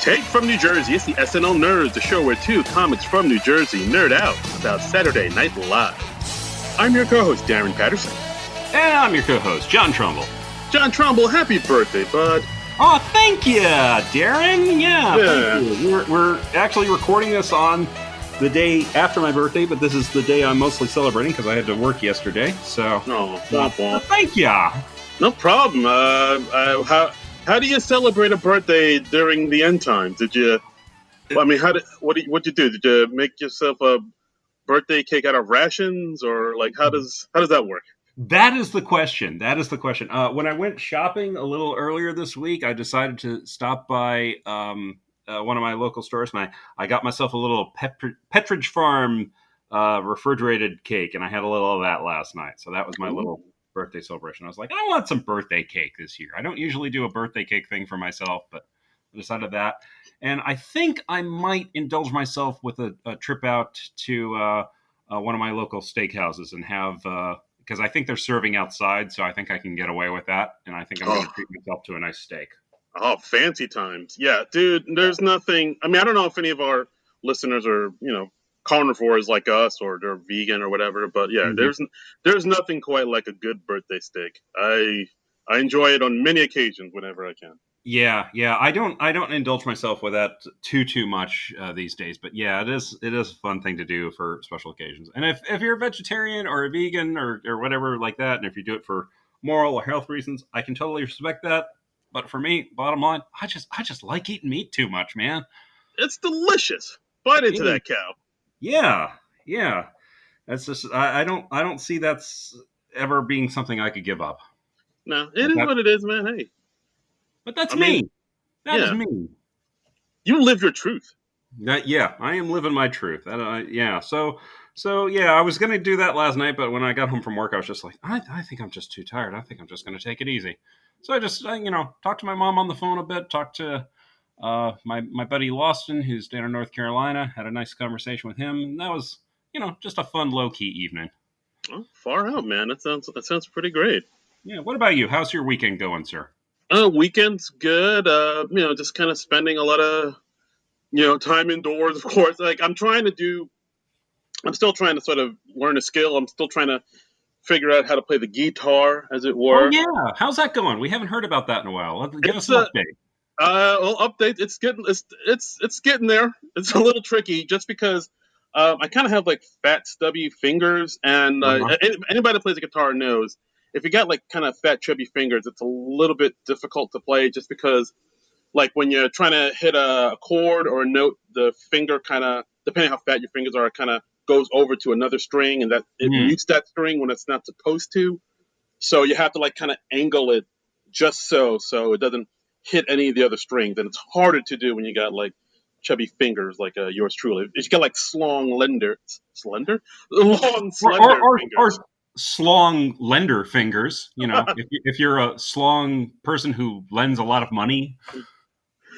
Take from New Jersey, it's the SNL Nerds, the show where two comics from New Jersey nerd out about Saturday Night Live. I'm your co-host, Darren Patterson. And I'm your co-host, John Trumbull. John Trumbull, happy birthday, bud. Oh, thank you, Darren. Yeah. Thank you. We're actually recording this on the day after my birthday, but this is the day I'm mostly celebrating because I had to work yesterday. So, thank you. No problem. How do you celebrate a birthday during the end times? Did you? What'd you do? Did you make yourself a birthday cake out of rations, or like how does that work? That is the question. When I went shopping a little earlier this week, I decided to stop by one of my local stores, and I got myself a little Pepperidge Farm refrigerated cake, and I had a little of that last night. So that was my little birthday celebration. I was like, I want some birthday cake this year. I don't usually do a birthday cake thing for myself, but I decided that. And I think I might indulge myself with a trip out to one of my local steakhouses and have, because I think they're serving outside, so I think I can get away with that. And I think I'm going to treat myself to a nice steak. Oh, fancy times. Yeah, dude, there's nothing. I mean, I don't know if any of our listeners are, carnivores like us, or they're vegan or whatever, but yeah, there's nothing quite like a good birthday steak. I enjoy it on many occasions whenever I can. Yeah, I don't indulge myself with that too much these days, but yeah, it is a fun thing to do for special occasions. And if you're a vegetarian or a vegan or whatever like that, and if you do it for moral or health reasons, I can totally respect that. But for me, bottom line, I just like eating meat too much, man. It's delicious. Bite into that cow. Yeah. That's just I don't see that's ever being something I could give up. No, it is what it is, man. Hey, but that's me. That is me. You live your truth. I am living my truth. So I was gonna do that last night, but when I got home from work, I was just like, I think I'm just too tired. I think I'm just gonna take it easy. So I just talked to my mom on the phone a bit. Talked to my buddy Lawson, who's down in North Carolina. Had a nice conversation with him, and that was just a fun low key evening. Oh, far out, man. That sounds pretty great. Yeah. What about you? How's your weekend going, sir? Weekend's good. Just kind of spending a lot of time indoors. Of course, like I'm still trying to sort of learn a skill. I'm still trying to figure out how to play the guitar, as it were. Oh yeah, how's that going? We haven't heard about that in a while. Give us an update. Update. It's getting there. It's a little tricky, just because I kind of have like fat, stubby fingers, and anybody that plays a guitar knows if you got like kind of fat, chubby fingers, it's a little bit difficult to play, just because like when you're trying to hit a chord or a note, the finger kind of, depending how fat your fingers are, kind of goes over to another string, and that it mutes that string when it's not supposed to. So you have to like kind of angle it just so it doesn't hit any of the other strings, and it's harder to do when you got like chubby fingers like yours truly. If you got like long slender fingers. Or slong lender fingers. If you're a slong person who lends a lot of money,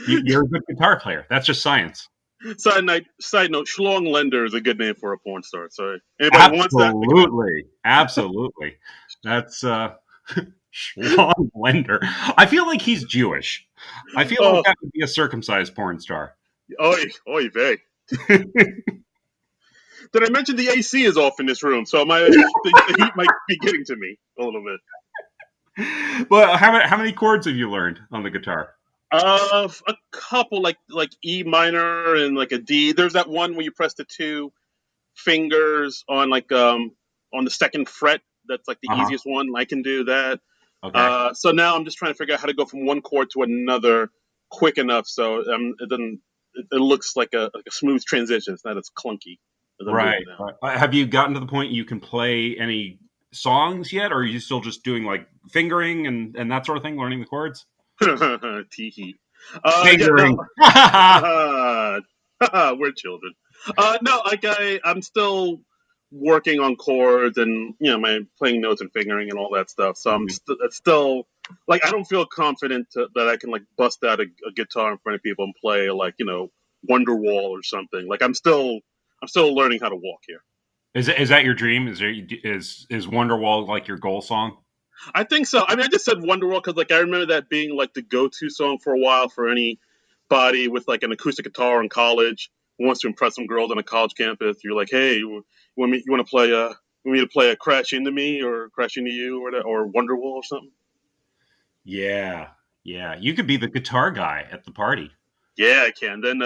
you're a good guitar player. That's just science. Side note, schlong lender is a good name for a porn star. So anybody wants that? Absolutely. That's schlong lender. I feel like he's Jewish. I feel like that would be a circumcised porn star. Oy vey. Did I mention the AC is off in this room? So the heat might be getting to me a little bit. Well, how many chords have you learned on the guitar? A couple, like E minor and like a D. There's that one where you press the two fingers on on the second fret. That's like the easiest one. I can do that. Okay. So now I'm just trying to figure out how to go from one chord to another quick enough so it looks like a smooth transition. It's not as clunky. Right. Have you gotten to the point you can play any songs yet, or are you still just doing like fingering and that sort of thing, learning the chords? Teehee. Fingering. We're children. No, I'm still working on chords and my playing notes and fingering and all that stuff. So I'm still like, I don't feel confident that I can like bust out a guitar in front of people and play like Wonderwall or something. Like I'm still learning how to walk here. Is that your dream? Is Wonderwall like your goal song? I think so. I mean, I just said Wonderwall because like I remember that being like the go-to song for a while for any body with like an acoustic guitar in college who wants to impress some girls on a college campus. You're like, hey, you want to play a Crash Into Me or Crash Into You or Wonderwall or something? Yeah, yeah. You could be the guitar guy at the party. Yeah, I can. Then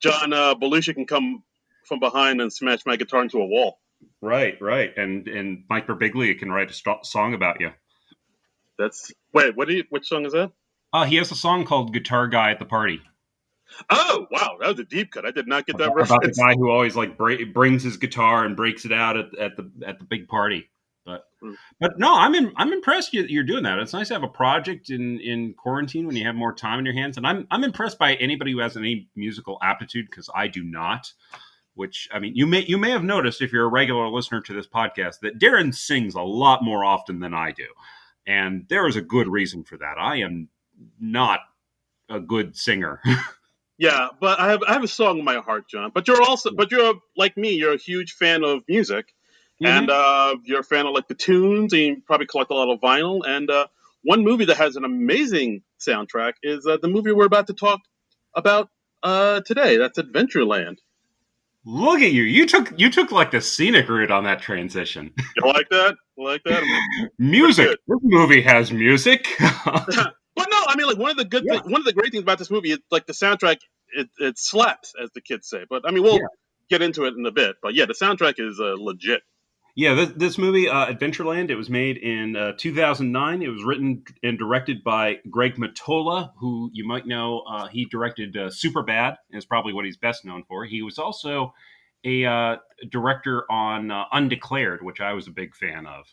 John Belushi can come from behind and smash my guitar into a wall. Right, right. And Mike Birbiglia can write a song about you. That's wait, which song is that? He has a song called "Guitar Guy at the Party." Oh wow, that was a deep cut. I did not get that About the reference. guy who always like brings his guitar and breaks it out at the big party. But Hmm. but no, I'm impressed you're doing that. It's nice to have a project in quarantine when you have more time in your hands. And I'm impressed by anybody who has any musical aptitude, because I do not. Which, I mean, you may have noticed if you're a regular listener to this podcast that Darren sings a lot more often than I do, and there is a good reason for that. I am not a good singer. Yeah, but I have a song in my heart, John. But you're like me. You're a huge fan of music, and Hmm. you're a fan of like the tunes, and you probably collect a lot of vinyl. And one movie that has an amazing soundtrack is the movie we're about to talk about today. That's Adventureland. Look at you! You took like the scenic route on that transition. You like that? You like that? Pretty Music. good. This movie has music. But no, I mean, like Yeah, one of the great things about this movie is like the soundtrack. It slaps, as the kids say. But I mean, we'll yeah. get into it in a bit. But yeah, the soundtrack is legit. Yeah, this movie, Adventureland, it was made in 2009. It was written and directed by Greg Mottola, who you might know. He directed Superbad, is probably what he's best known for. He was also a director on Undeclared, which I was a big fan of.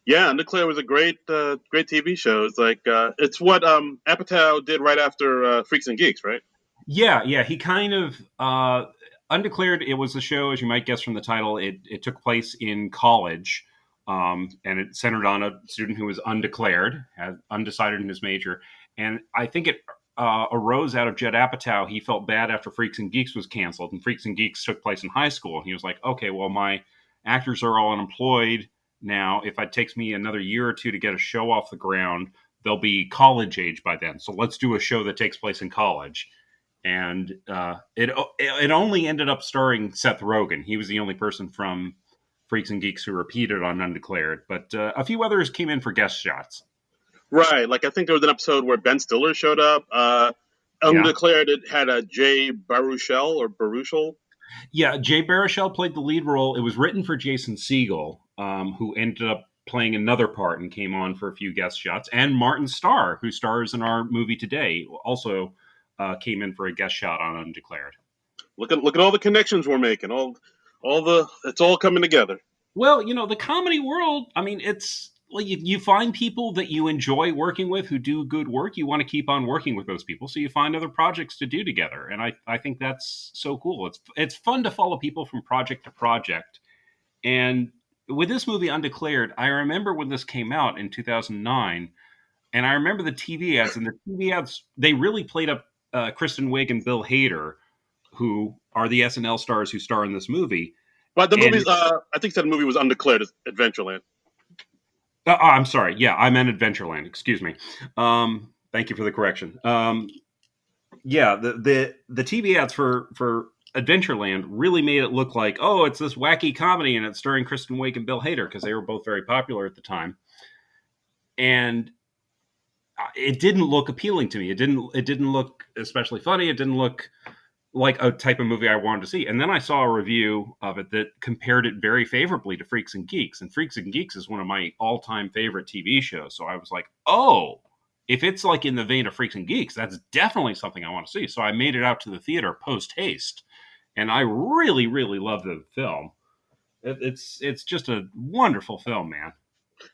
Yeah, Undeclared was a great TV show. It's like it's what Apatow did right after Freaks and Geeks, right? Yeah, yeah. He kind of Undeclared. It was a show, as you might guess from the title. It took place in college, and it centered on a student who was undeclared, had undecided in his major. And I think it arose out of Judd Apatow. He felt bad after Freaks and Geeks was canceled, and Freaks and Geeks took place in high school. And he was like, okay, well, my actors are all unemployed now. If it takes me another year or two to get a show off the ground, they'll be college age by then. So let's do a show that takes place in college. And it only ended up starring Seth Rogen. He was the only person from Freaks and Geeks who repeated on Undeclared, but a few others came in for guest shots. Right. Like I think there was an episode where Ben Stiller showed up. Yeah, Undeclared it had a Jay Baruchel. yeah. Jay Baruchel played the lead role. It was written for Jason Segel, who ended up playing another part and came on for a few guest shots. And Martin Starr, who stars in our movie today, also came in for a guest shot on Undeclared. Look at all the connections we're making. It's all coming together. Well, the comedy world, I mean, it's like you find people that you enjoy working with who do good work. You want to keep on working with those people. So you find other projects to do together. And I think that's so cool. It's fun to follow people from project to project. And with this movie, Undeclared, I remember when this came out in 2009, and I remember the TV ads, and the TV ads, they really played up Kristen Wiig and Bill Hader, who are the SNL stars who star in this movie. But the And movie's I think the movie was Undeclared Adventureland. I'm sorry. Yeah, I meant Adventureland. Excuse me. Thank you for the correction. Yeah, the TV ads for Adventureland really made it look like, oh, it's this wacky comedy and it's starring Kristen Wiig and Bill Hader, because they were both very popular at the time. And it didn't look appealing to me. It didn't look especially funny. It didn't look like a type of movie I wanted to see. And then I saw a review of it that compared it very favorably to Freaks and Geeks. And Freaks and Geeks is one of my all-time favorite TV shows. So I was like, oh, if it's like in the vein of Freaks and Geeks, that's definitely something I want to see. So I made it out to the theater post haste. And I really, really love the film. It's just a wonderful film, man.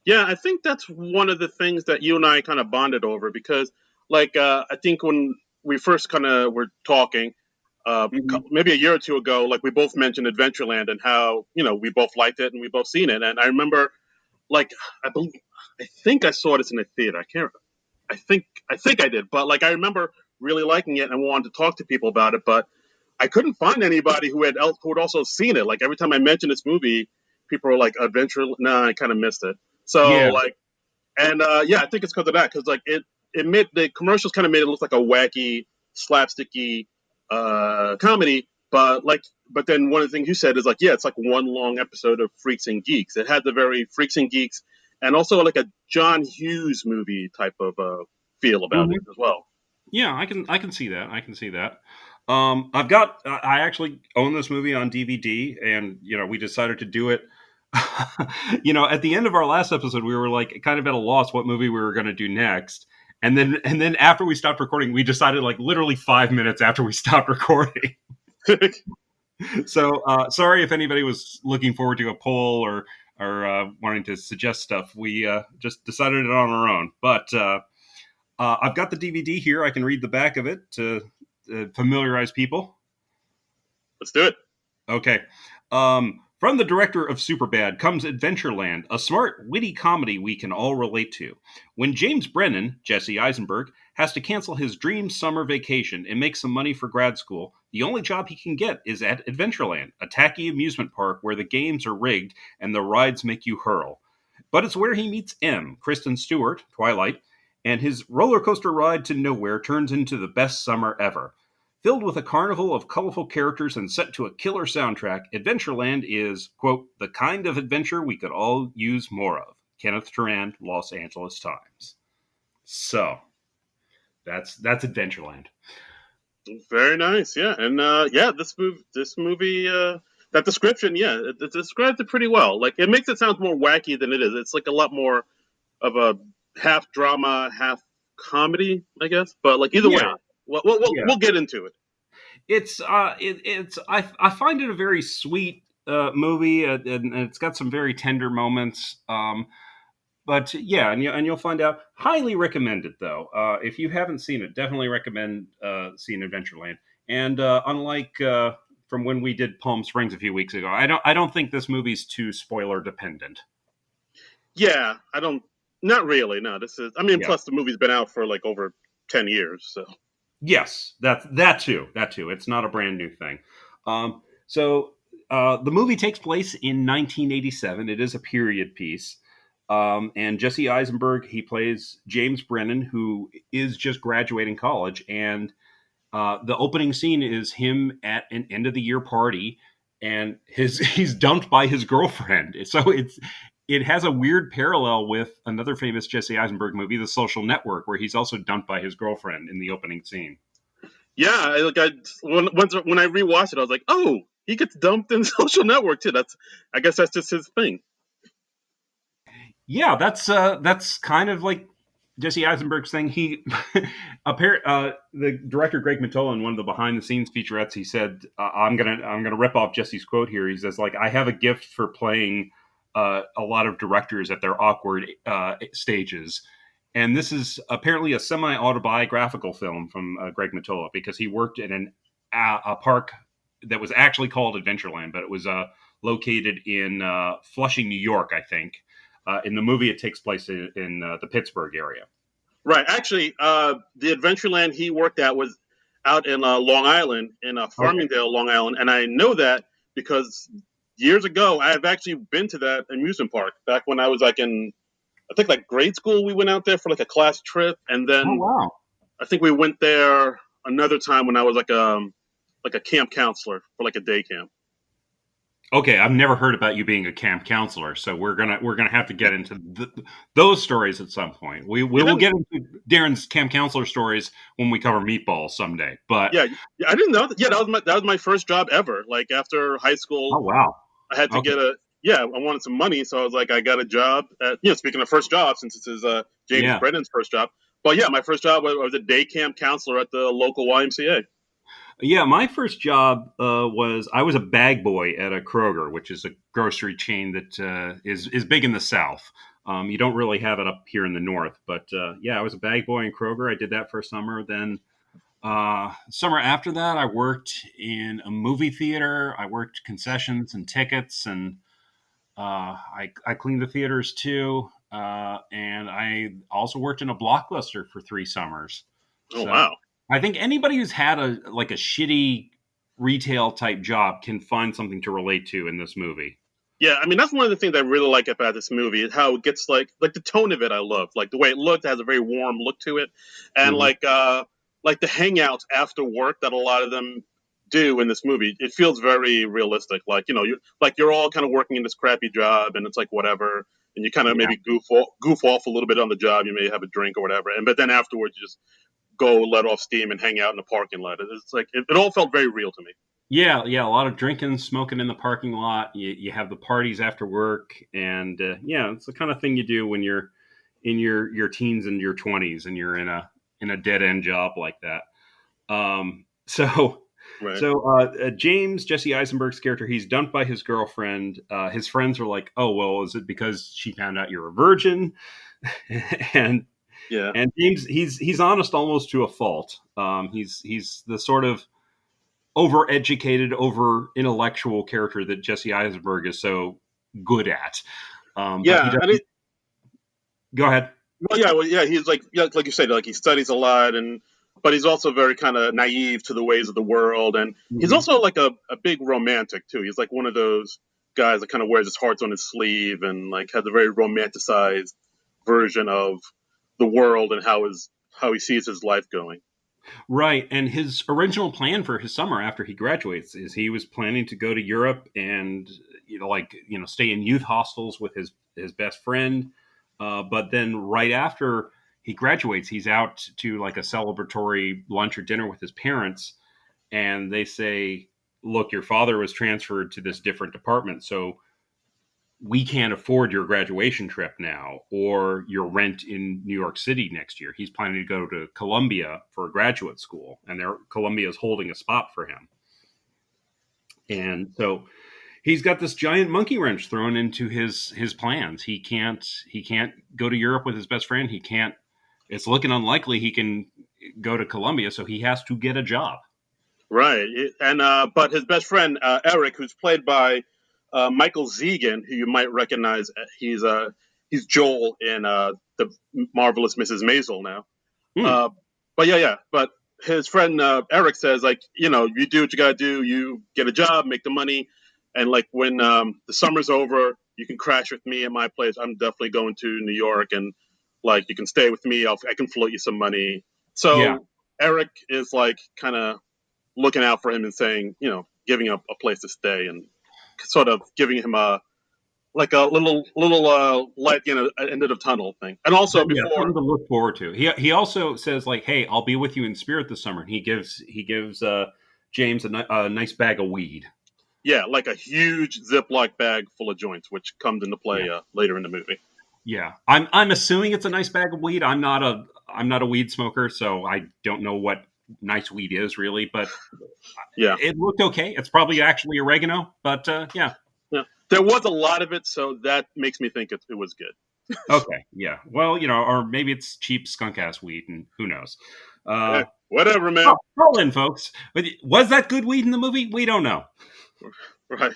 Yeah, I think that's one of the things that you and I kind of bonded over because, like, I think when we first kind of were talking, Mm-hmm. maybe a year or two ago, like we both mentioned Adventureland and how we both liked it and we both seen it. And I remember, like, I think I saw this in a theater. I can't. I think I did, but like I remember really liking it and wanted to talk to people about it, but I couldn't find anybody who had also seen it. Like every time I mentioned this movie, people were like, "Adventure." Nah, I kind of missed it. So Yeah. like, and yeah, I think it's because of that. Because like it made the commercials kind of made it look like a wacky. slapsticky comedy. But then one of the things you said is like, yeah, it's like one long episode of Freaks and Geeks. It had the very Freaks and Geeks, and also like a John Hughes movie type of feel about it Mhm. as well. Yeah, I can see that. I can see that. I actually own this movie on DVD, and we decided to do it. At the end of our last episode, we were like kind of at a loss what movie we were going to do next. And then after we stopped recording, we decided like literally 5 minutes after we stopped recording. So sorry if anybody was looking forward to a poll or wanting to suggest stuff. We just decided it on our own. But I've got the DVD here. I can read the back of it to familiarize people. Let's do it. Okay. From the director of Superbad comes Adventureland, a smart, witty comedy we can all relate to. When James Brennan, Jesse Eisenberg, has to cancel his dream summer vacation and make some money for grad school, the only job he can get is at Adventureland, a tacky amusement park where the games are rigged and the rides make you hurl. But it's where he meets M, Kristen Stewart, Twilight, and his roller coaster ride to nowhere turns into the best summer ever. Filled with a carnival of colorful characters and set to a killer soundtrack, Adventureland is, quote, the kind of adventure we could all use more of. Kenneth Turan, Los Angeles Times. So, that's Adventureland. Very nice, yeah, and yeah, this movie, that description, yeah, it describes it pretty well. Like, it makes it sound more wacky than it is. It's like a lot more of a half drama, half comedy, I guess. But like either way, Yeah, we'll get into it. I find it a very sweet movie, and it's got some very tender moments. But yeah, and you'll find out. Highly recommend it though. If you haven't seen it, definitely recommend seeing Adventureland. And unlike from when we did Palm Springs a few weeks ago, I don't think this movie's too spoiler dependent. Yeah, I don't. Not really. No, this is. I mean, Yeah. plus the movie's been out for like over 10 years. So Yes, that too. That too. It's not a brand new thing. So the movie takes place in 1987. It is a period piece. And Jesse Eisenberg, he plays James Brennan, who is just graduating college. And the opening scene is him at an end of the year party, and he's dumped by his girlfriend. So it has a weird parallel with another famous Jesse Eisenberg movie, The Social Network, where he's also dumped by his girlfriend in the opening scene. yeah, when I rewatched it, I was like, oh, he gets dumped in Social Network too. I guess that's just his thing. Yeah, that's kind of like Jesse Eisenberg's thing. He the director Greg Mottola in one of the behind the scenes featurettes, he said, I'm gonna rip off Jesse's quote here. He says, like, I have a gift for playing a lot of directors at their awkward stages. And this is apparently a semi-autobiographical film from Greg Mottola, because he worked in a park that was actually called Adventureland, but it was located in Flushing, New York, I think. In the movie, it takes place in the Pittsburgh area. Right. Actually, the Adventureland he worked at was out in Long Island, in Okay. Farmingdale, Long Island, and I know that because years ago I have actually been to that amusement park back when I was like in, I think like grade school. We went out there for like a class trip, and Oh, then wow. I think we went there another time when I was like a camp counselor for like a day camp. Okay, I've never heard about you being a camp counselor, so we're gonna have to get into those stories at some point. We You will didn't? get into Darren's camp counselor stories when we cover Meatballs someday. But Yeah, yeah, I didn't know that. Yeah, that was my first job ever. Like after high school, oh wow, I had to okay, get a yeah. I wanted some money, so I was like, I got a job at Speaking of first job, since this is James yeah. Brennan's first job. But yeah, my first job was a day camp counselor at the local YMCA. Yeah, my first job was I was a bag boy at a Kroger, which is a grocery chain that is big in the South. You don't really have it up here in the North, but yeah, I was a bag boy in Kroger. I did that for a summer. Then summer after that, I worked in a movie theater. I worked concessions and tickets, and I cleaned the theaters too. And I also worked in a Blockbuster for 3 summers. Oh So wow. I think anybody who's had a shitty retail type job can find something to relate to in this movie. Yeah, I mean that's one of the things I really like about this movie is how it gets like the tone of it. I love like the way it looked. It has a very warm look to it, and Hmm. like like the hangouts after work that a lot of them do in this movie. It feels very realistic. Like, you're all kind of working in this crappy job, and it's like whatever, and you kind of Yeah. maybe goof off a little bit on the job. You may have a drink or whatever, but then afterwards you just go let off steam and hang out in the parking lot. It's like it all felt very real to me. Yeah, yeah, a lot of drinking, smoking in the parking lot. You have the parties after work, and yeah, it's the kind of thing you do when you're in your teens and your 20s, and you're in a dead end job like that. So Right. so James, Jesse Eisenberg's character, he's dumped by his girlfriend. His friends are like, "Oh well, is it because she found out you're a virgin?" and Yeah. and James, he's honest almost to a fault. He's the sort of overeducated, over intellectual character that Jesse Eisenberg is so good at. But he Yeah, and doesn't. Go ahead. well, yeah. He's like you said, like he studies a lot, but he's also very kind of naive to the ways of the world, and he's Mm-hmm. also like a big romantic too. He's like one of those guys that kind of wears his heart on his sleeve and like has a very romanticized version of the world and how he sees his life going. Right. And his original plan for his summer after he graduates is he was planning to go to Europe and, stay in youth hostels with his best friend. But then right after he graduates, he's out to like a celebratory lunch or dinner with his parents. And they say, look, your father was transferred to this different department. So we can't afford your graduation trip now or your rent in New York City next year. He's planning to go to Columbia for graduate school, and Columbia is holding a spot for him. And so he's got this giant monkey wrench thrown into his plans. He can't go to Europe with his best friend. He can't. It's looking unlikely he can go to Columbia, so he has to get a job. Right, and but his best friend Eric, who's played by Michael Zegan, who you might recognize, he's Joel in the marvelous Mrs. Maisel now. Hmm. Uh, but yeah. But his friend Eric says, like, you do what you gotta do. You get a job, make the money, and like when the summer's over, you can crash with me at my place. I'm definitely going to New York, and like you can stay with me. I can float you some money. Yeah. So Eric is like kind of looking out for him and saying, giving him a place to stay and sort of giving him a like a little light, end of the tunnel thing. And also Yeah, before, something to look forward to. He also says like, "Hey, I'll be with you in spirit this summer." And he gives James a nice bag of weed. yeah, like a huge Ziploc bag full of joints, which comes into Yeah, play later in the movie. yeah. I'm assuming it's a nice bag of weed. I'm not a weed smoker, so I don't know what nice weed is really, but Yeah, it looked okay. It's probably actually oregano, but yeah. yeah. There was a lot of it, so that makes me think it was good. Okay, yeah. Well, or maybe it's cheap skunk ass weed, and who knows. Eh, Uh, whatever, man. call in, folks. But was that good weed in the movie? We don't know. Right.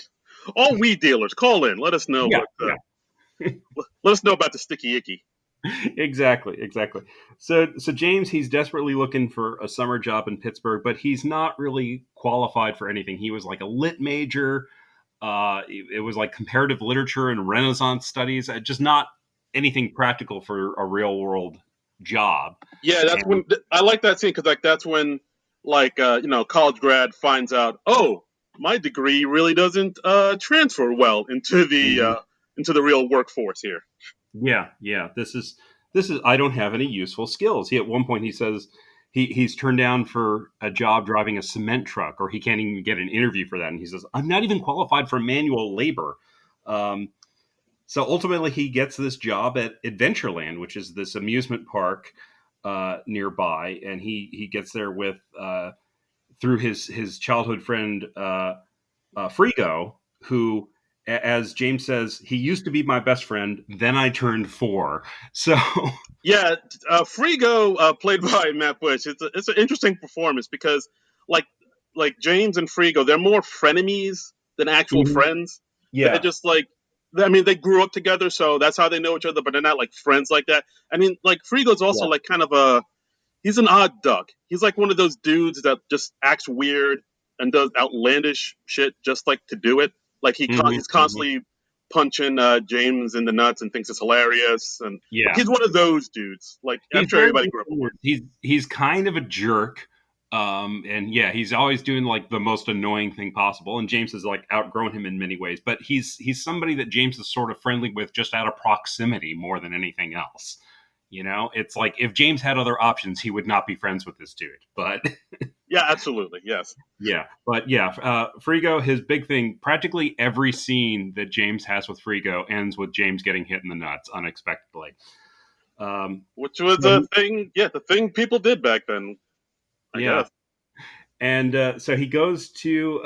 All weed dealers, call in. Let us know Yeah, what. yeah. Let us know about the sticky icky. Exactly. So James, he's desperately looking for a summer job in Pittsburgh, but he's not really qualified for anything. He was like a lit major. It was like comparative literature and Renaissance studies, just not anything practical for a real world job. Yeah, that's And when I like that scene because like that's when like college grad finds out, oh, my degree really doesn't transfer well Mhm. into the real workforce here. Yeah. This is. I don't have any useful skills. At one point he says he's turned down for a job driving a cement truck, or he can't even get an interview for that. And he says, I'm not even qualified for manual labor. Um, So ultimately, he gets this job at Adventureland, which is this amusement park nearby, and he gets there with through his childhood friend Frigo, who, as James says, he used to be my best friend. Then I turned 4. So Yeah, Frigo, played by Matt Bush. It's an interesting performance because like James and Frigo, they're more frenemies than actual Mhm. friends. They're Yeah, just like, I mean, they grew up together, so that's how they know each other. But they're not like friends like that. I mean, like Frigo's also yeah. like kind of he's an odd duck. He's like one of those dudes that just acts weird and does outlandish shit just like to do it. Like Hmm. he's Hmm. constantly punching James in the nuts and thinks it's hilarious. And like, Yeah. he's one of those dudes. Like I'm He's sure very everybody grew up with one. he's kind of a jerk. And yeah, he's always doing like the most annoying thing possible. And James has like outgrown him in many ways, but he's somebody that James is sort of friendly with just out of proximity more than anything else. You know, it's like if James had other options, he would not be friends with this dude. But Yeah, absolutely. Yes. Frigo, his big thing, practically every scene that James has with Frigo ends with James getting hit in the nuts unexpectedly. Which was So a thing. Yeah, the thing people did back then, I yeah, guess. and so he goes to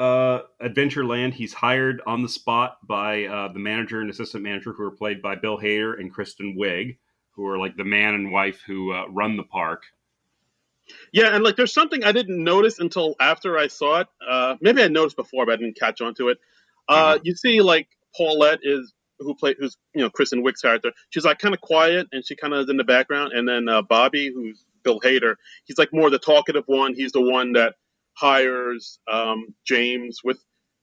Adventureland. He's hired on the spot by the manager and assistant manager, who are played by Bill Hader and Kristen Wiig, who are like the man and wife who run the park. Yeah, and like there's something I didn't notice until after I saw it. Maybe I noticed before, but I didn't catch on to it. Uh-huh. You see, like Paulette is who's Kristen Wiig's character. She's like kind of quiet and she kind of is in the background, and then Bobby, who's Bill Hader, he's like more the talkative one. He's the one that hires James with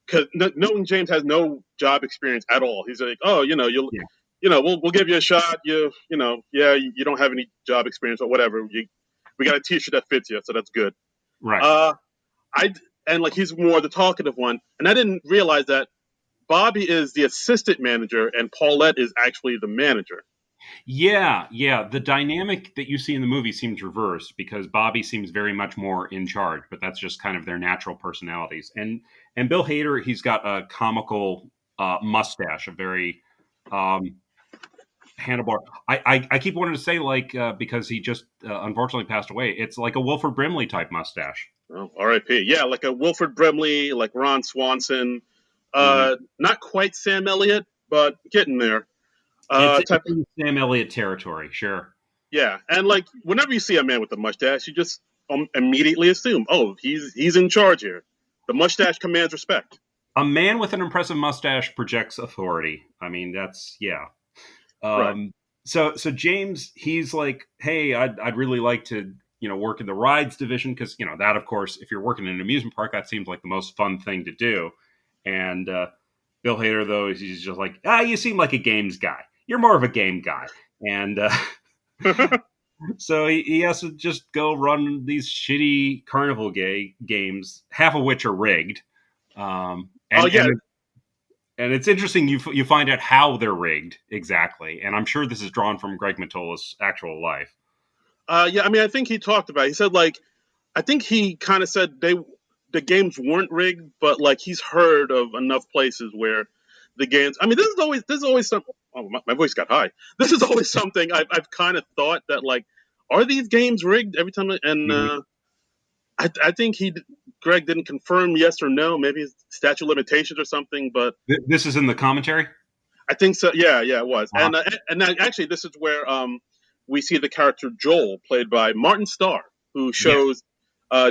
because knowing James has no job experience at all. He's like, oh, Yeah. we'll give you a shot. You don't have any job experience or whatever. We got a T-shirt that fits you, so that's good. Right. Uh, I and like he's more the talkative one, and I didn't realize that Bobby is the assistant manager and Paulette is actually the manager. Yeah. The dynamic that you see in the movie seems reversed because Bobby seems very much more in charge, but that's just kind of their natural personalities. And Bill Hader, he's got a comical mustache, a very um, handlebar. I keep wanting to say like because he just unfortunately passed away. It's like a Wilford Brimley type mustache. Oh, R.I.P. Yeah, like a Wilford Brimley, like Ron Swanson. Hmm. Not quite Sam Elliott, but getting there. It's Type of, in Sam Elliott territory, sure. yeah, and like whenever you see a man with a mustache, you just immediately assume, oh, he's in charge here. The mustache commands respect. A man with an impressive mustache projects authority. I mean, that's yeah. Right. Um, so James, he's like, hey, I'd really like to work in the rides division because that of course, if you're working in an amusement park, that seems like the most fun thing to do. And Bill Hader, though, he's just like, you seem like a games guy. You're more of a game guy. And so he has to just go run these shitty carnival games, half of which are rigged. Um, Oh and yeah, and and it's interesting you find out how they're rigged exactly, and I'm sure this is drawn from Greg Matola's actual life. yeah. I mean, I think he talked about it. He said like I think he kind of said the games weren't rigged, but like he's heard of enough places where the games. I mean, this is always some. Oh, my voice got high. This is always something I've kind of thought that like, are these games rigged every time? And Mhm. I think Greg didn't confirm yes or no. Maybe it's statute of limitations or something, but This is in the commentary. I think so. Yeah, yeah, it was. Uh-huh. And actually, this is where we see the character Joel, played by Martin Starr, who Yeah, shows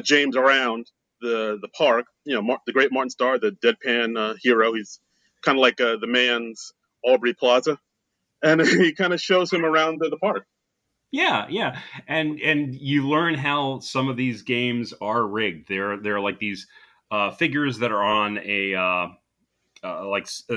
James around the park. The great Martin Starr, the deadpan hero. He's kind of like the man's Aubrey Plaza, and he kind of shows him around the park. yeah, and you learn how some of these games are rigged. They're like these figures that are on a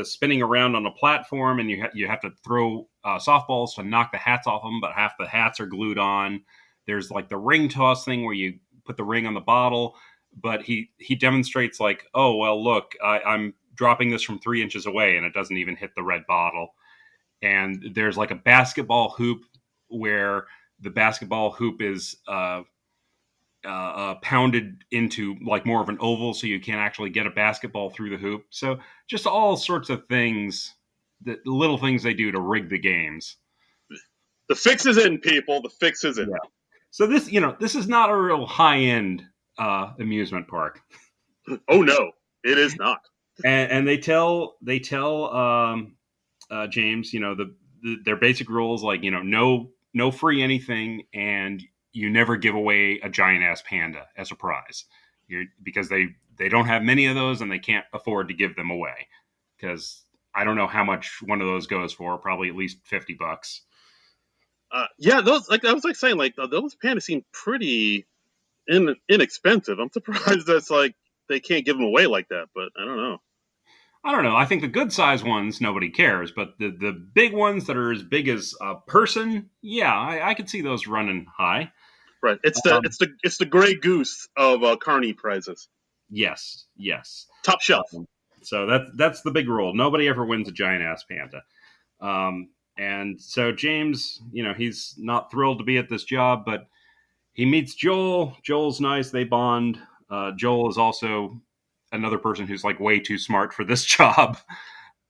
spinning around on a platform, and you have to throw softballs to knock the hats off them, but half the hats are glued on. There's like the ring toss thing where you put the ring on the bottle, but he demonstrates like, oh well, look, I'm dropping this from 3 inches away, and it doesn't even hit the red bottle. And there's like a basketball hoop where the basketball hoop is pounded into like more of an oval, so you can't actually get a basketball through the hoop. So just all sorts of things, that little things they do to rig the games. The fix is in, people. The fix is in. Yeah. So this is not a real high end amusement park, Oh no, it is not. and they tell James, their basic rules like no free anything, and you never give away a giant ass panda as a prize. Because they don't have many of those and they can't afford to give them away because I don't know how much one of those goes for. Probably at least $50. Yeah, those like I was like saying like those pandas seem pretty inexpensive. I'm surprised that's like they can't give them away like that, but I don't know. I don't know. I think the good size ones nobody cares, but the big ones that are as big as a person, yeah, I could see those running high. Right. Um, It's the Grey Goose of Carney prizes. yes, yes. Top shelf. So that's the big rule. Nobody ever wins a giant ass panda. And so James, he's not thrilled to be at this job, but he meets Joel. Joel's nice. They bond. Joel is also another person who's like way too smart for this job.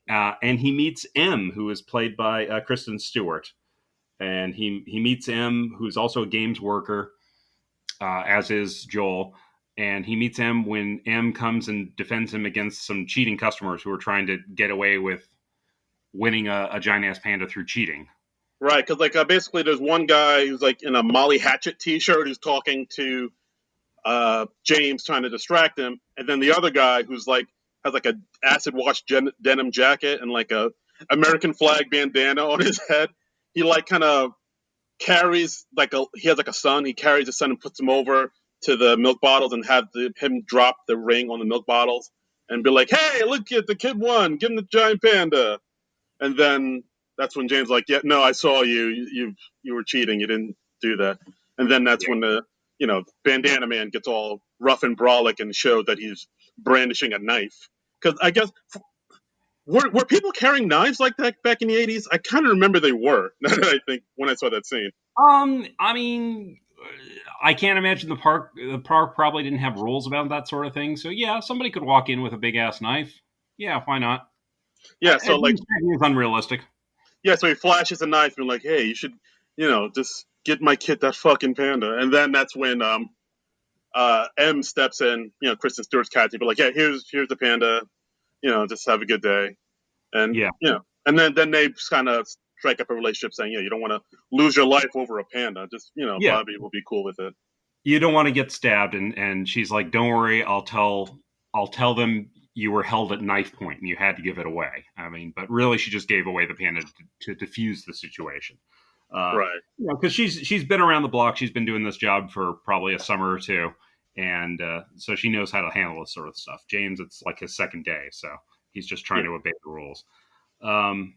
And he meets M, who is played by Kristen Stewart. And he meets M, who's also a games worker, as is Joel. And he meets M when M comes and defends him against some cheating customers who are trying to get away with winning a giant ass panda through cheating. Right, because like basically, there's one guy who's like in a Molly Hatchet T-shirt who's talking to James, trying to distract him, and then the other guy who's like has like a acid wash denim jacket and like a American flag bandana on his head. He like kind of carries he has like a son. He carries his son and puts him over to the milk bottles and have him drop the ring on the milk bottles and be like, "Hey, look at the kid won. Give him the giant panda." And then that's when James like, "Yeah, no, I saw you. You were cheating. You didn't do that." And then that's when the bandana man gets all rough and brolic and showed that he's brandishing a knife. Because I guess were people carrying knives like that back in the 80s? I kind of remember they were. I think when I saw that scene. I mean, I can't imagine the park probably didn't have rules about that sort of thing. So yeah, somebody could walk in with a big ass knife. Yeah, why not? Yeah, so It like is unrealistic. yeah, so he flashes a knife and like, "Hey, you should, just get my kid that fucking panda." And then that's when M steps in, Kristen Stewart's cat, and be like, "Yeah, here's the panda, just have a good day." And Yeah, and then they kind of strike up a relationship, saying, "Yeah, you don't want to lose your life over a panda. Just yeah. Bobby will be cool with it." You don't want to get stabbed, and she's like, "Don't worry, I'll tell them you were held at knife point and you had to give it away." I mean, but really, she just gave away the panda to diffuse the situation. Uh, Right. because she's been around the block. She's been doing this job for probably a summer or two, and so she knows how to handle this sort of stuff. James, it's like his second day, so he's just trying Yeah. to obey the rules. Um,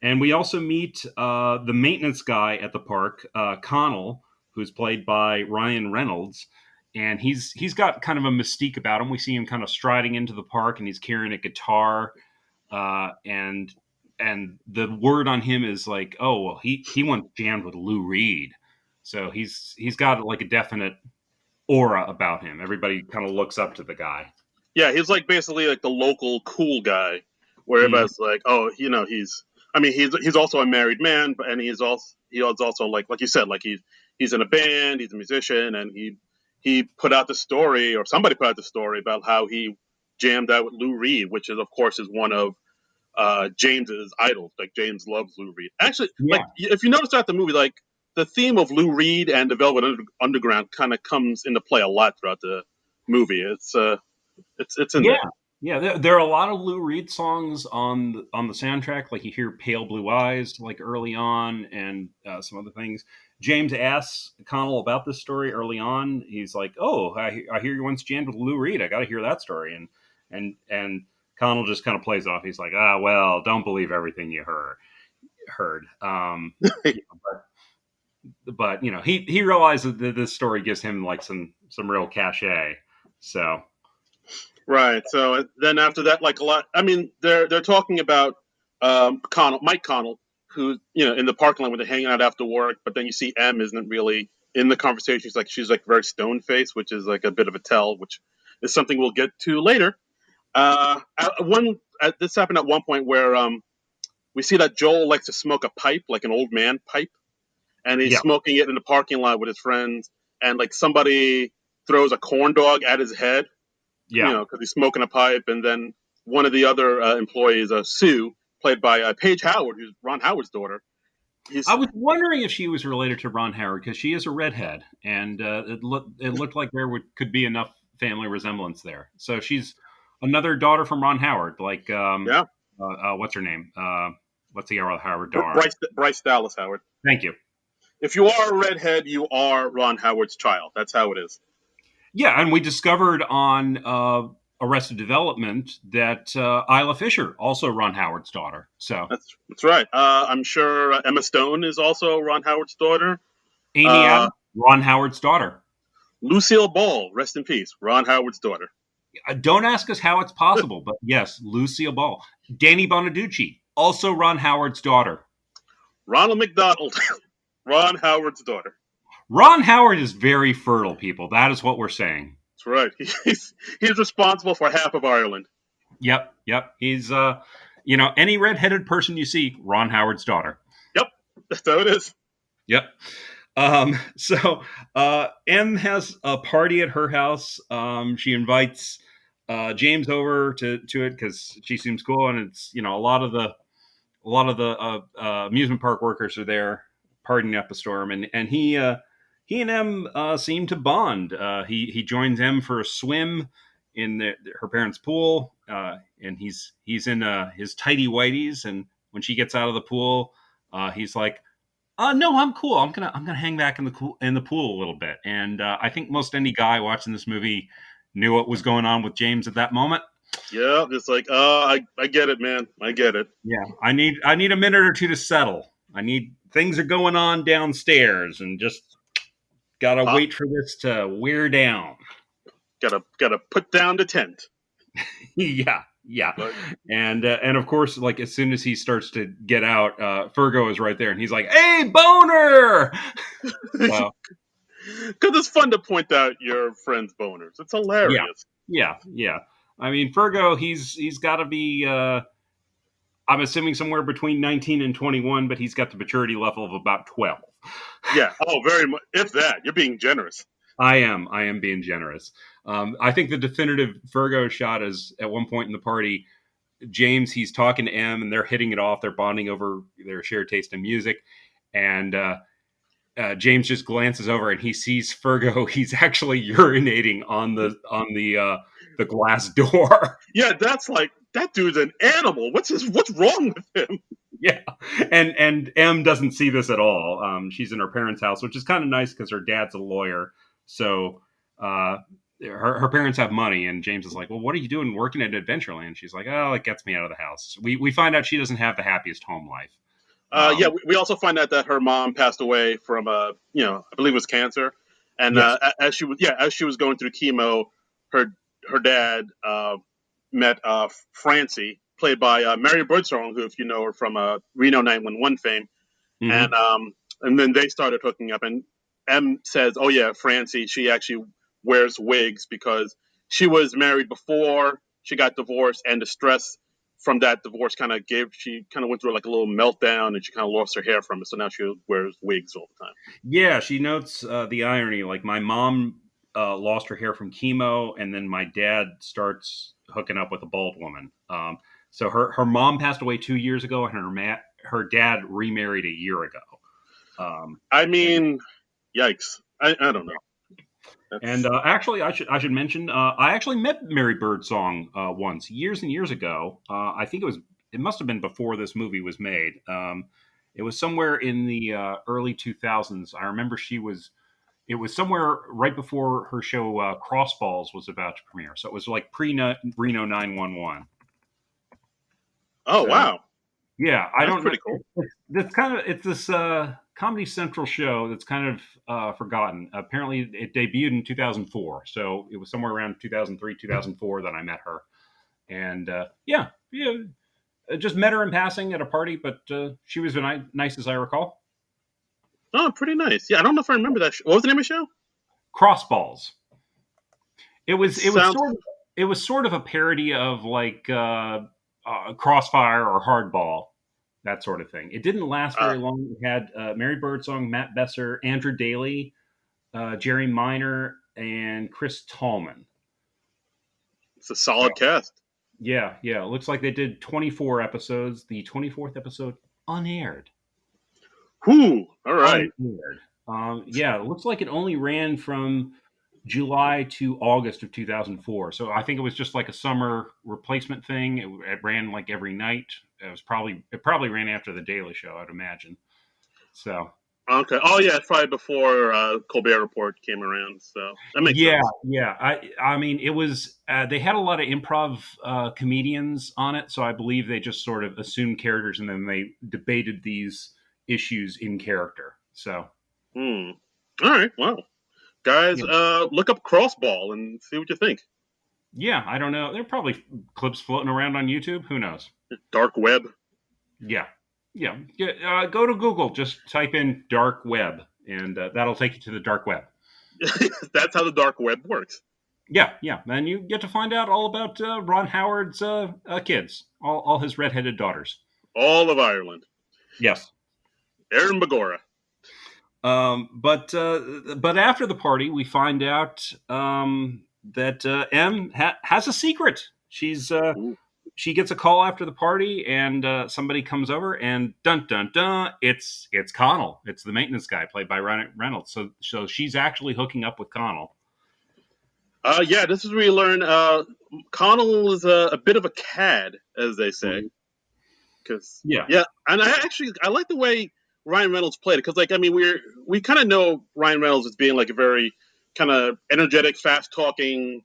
and we also meet the maintenance guy at the park, Connell, who's played by Ryan Reynolds. And he's got kind of a mystique about him. We see him kind of striding into the park, and he's carrying a guitar. And the word on him is like, oh well, he once jammed with Lou Reed, so he's got like a definite aura about him. Everybody kind of looks up to the guy. Yeah, he's like basically like the local cool guy, where Mhm. everybody's like, "Oh, he's." I mean, he's also a married man, but and he was also like you said, like he's in a band, he's a musician, and he put out the story, or somebody put out the story about how he jammed out with Lou Reed, which is of course is one of James's idols. Like James loves Lou Reed. Actually, like Yeah, if you notice throughout the movie, like the theme of Lou Reed and the Velvet Underground kind of comes into play a lot throughout the movie. It's in yeah, there. yeah. There are a lot of Lou Reed songs on the soundtrack. Like you hear "Pale Blue Eyes" like early on, and some other things. James asks Connell about this story early on. He's like, "Oh, I hear you once jammed with Lou Reed. I got to hear that story." And Connell just kind of plays it off. He's like, "Ah, well, don't believe everything you heard." Yeah, but he realizes that this story gives him like some real cachet. So Right. So then after that, like a lot. I mean, they're talking about Mike Connell, who in the parking lot when they're hanging out after work. But then you see M isn't really in the conversation. She's like very stone faced, which is like a bit of a tell, which is something we'll get to later. This happened at one point where we see that Joel likes to smoke a pipe, like an old man pipe, and he's yeah, smoking it in the parking lot with his friends, and like somebody throws a corn dog at his head, yeah. because he's smoking a pipe, and then one of the other employees, Sue, played by Paige Howard, who's Ron Howard's daughter. I He's was wondering if she was related to Ron Howard because she is a redhead, and it looked like could be enough family resemblance there. So she's another daughter from Ron Howard, like yeah, what's her name? What's the Howard daughter? Bryce Dallas Howard. Thank you. If you are a redhead, you are Ron Howard's child. That's how it is. Yeah, and we discovered on Arrested Development that Isla Fisher, also Ron Howard's daughter. So That's right. I'm sure Emma Stone is also Ron Howard's daughter. Amy Uh, Adams, Ron Howard's daughter. Lucille Ball, rest in peace, Ron Howard's daughter. Don't ask us how it's possible, but yes, Lucille Ball. Danny Bonaducci, also Ron Howard's daughter. Ronald McDonald, Ron Howard's daughter. Ron Howard is very fertile, people. That is what we're saying. That's right. He's responsible for half of Ireland. Yep. He's any redheaded person you see, Ron Howard's daughter. Yep, that's how it is. Yep. So Em has a party at her house. She invites James over to it because she seems cool, and it's a lot of the amusement park workers are there partying up a storm, and he and Em seem to bond. He joins Em for a swim in her parents' pool, and he's in his tighty whities, and when she gets out of the pool, he's like, no, I'm cool. I'm gonna hang back in the pool a little bit. And I think most any guy watching this movie knew what was going on with James at that moment. Yeah, just like, I get it, man. I get it. Yeah, I need a minute or two to settle. Things are going on downstairs, and just gotta wait for this to wear down. Gotta put down the tent. Yeah. And of course, like as soon as he starts to get out, Fergo is right there, and he's like, "Hey, boner!" Because it's fun to point out your friend's boners. It's hilarious. Yeah. I mean, Fergo, he's got to be. I'm assuming somewhere between 19 and 21, but he's got the maturity level of about 12. Yeah. Oh, very much. If that, you're being generous. I am being generous. I think the definitive Fergo shot is at one point in the party, James, he's talking to Em, and they're hitting it off. They're bonding over their shared taste in music. And James just glances over and he sees Fergo. He's actually urinating on the glass door. Yeah, that's like, that dude's an animal. What's wrong with him? Yeah, and Em doesn't see this at all. She's in her parents' house, which is kind of nice because her dad's a lawyer. So her parents have money, and James is like, "Well, what are you doing working at Adventureland?" She's like, "Oh, it gets me out of the house." We find out she doesn't have the happiest home life. Yeah, we also find out that her mom passed away from I believe it was cancer, and Yes. as she was going through chemo, her dad met Francie, played by Mary Birdsong, who, if you know her from Reno 911 fame, Mm-hmm. and then they started hooking up, and M says, "Oh yeah, Francie, she actually wears wigs because she was married before she got divorced, and the stress from that divorce she kind of went through like a little meltdown, and she kind of lost her hair from it. So now she wears wigs all the time." Yeah, she notes the irony. Like, my mom lost her hair from chemo, and then my dad starts hooking up with a bald woman. So her mom passed away 2 years ago, and her dad remarried a year ago. I mean, yikes! I don't know. And actually, I should mention, I actually met Mary Birdsong once, years and years ago. I think it must have been before this movie was made. It was somewhere in the early 2000s. I remember it was somewhere right before her show Crossballs was about to premiere. So it was like Reno 911. Oh, So, wow! yeah, I That's don't know. pretty cool. It's this Comedy Central show that's kind of forgotten. Apparently, it debuted in 2004, so it was somewhere around 2003, 2004 that I met her, and yeah, I just met her in passing at a party, but she was nice as I recall. Oh, pretty nice. Yeah, I don't know if I remember that. What was the name of the show? Crossballs. Sounds. It was sort of a parody of like Crossfire or Hardball, that sort of thing. It didn't last very long. It had Mary Birdsong, Matt Besser, Andrew Daly, Jerry Minor, and Chris Tallman. It's a solid cast. Yeah. It looks like they did 24 episodes. The 24th episode unaired. Whew. All right. Unaired. Yeah, it looks like it only ran from July to August of 2004. So I think it was just like a summer replacement thing. It ran like every night. It probably ran after the Daily Show, I'd imagine. So Okay. Oh yeah, it's probably before Colbert Report came around, so that makes Yeah, sense. yeah. I mean, it was they had a lot of improv comedians on it, so I believe they just sort of assumed characters and then they debated these issues in character. So Hmm. All right. Well, guys, yeah, look up Crossball and see what you think. yeah. I don't know. There are probably clips floating around on YouTube. Who knows? Dark web. Yeah, yeah. Go to Google. Just type in dark web, and that'll take you to the dark web. That's how the dark web works. Yeah, yeah. And you get to find out all about Ron Howard's kids, all his redheaded daughters. All of Ireland. Yes. Aaron Bagora. But after the party, we find out that M has a secret. Ooh. She gets a call after the party, and somebody comes over, and dun dun dun, it's Connell. It's the maintenance guy played by Ryan Reynolds. So she's actually hooking up with Connell. Yeah, this is where you learn Connell is a bit of a cad, as they say. Mhm. Because Yeah. yeah, and I like the way Ryan Reynolds played it. Because like I mean we kind of know Ryan Reynolds as being like a very kind of energetic, fast talking,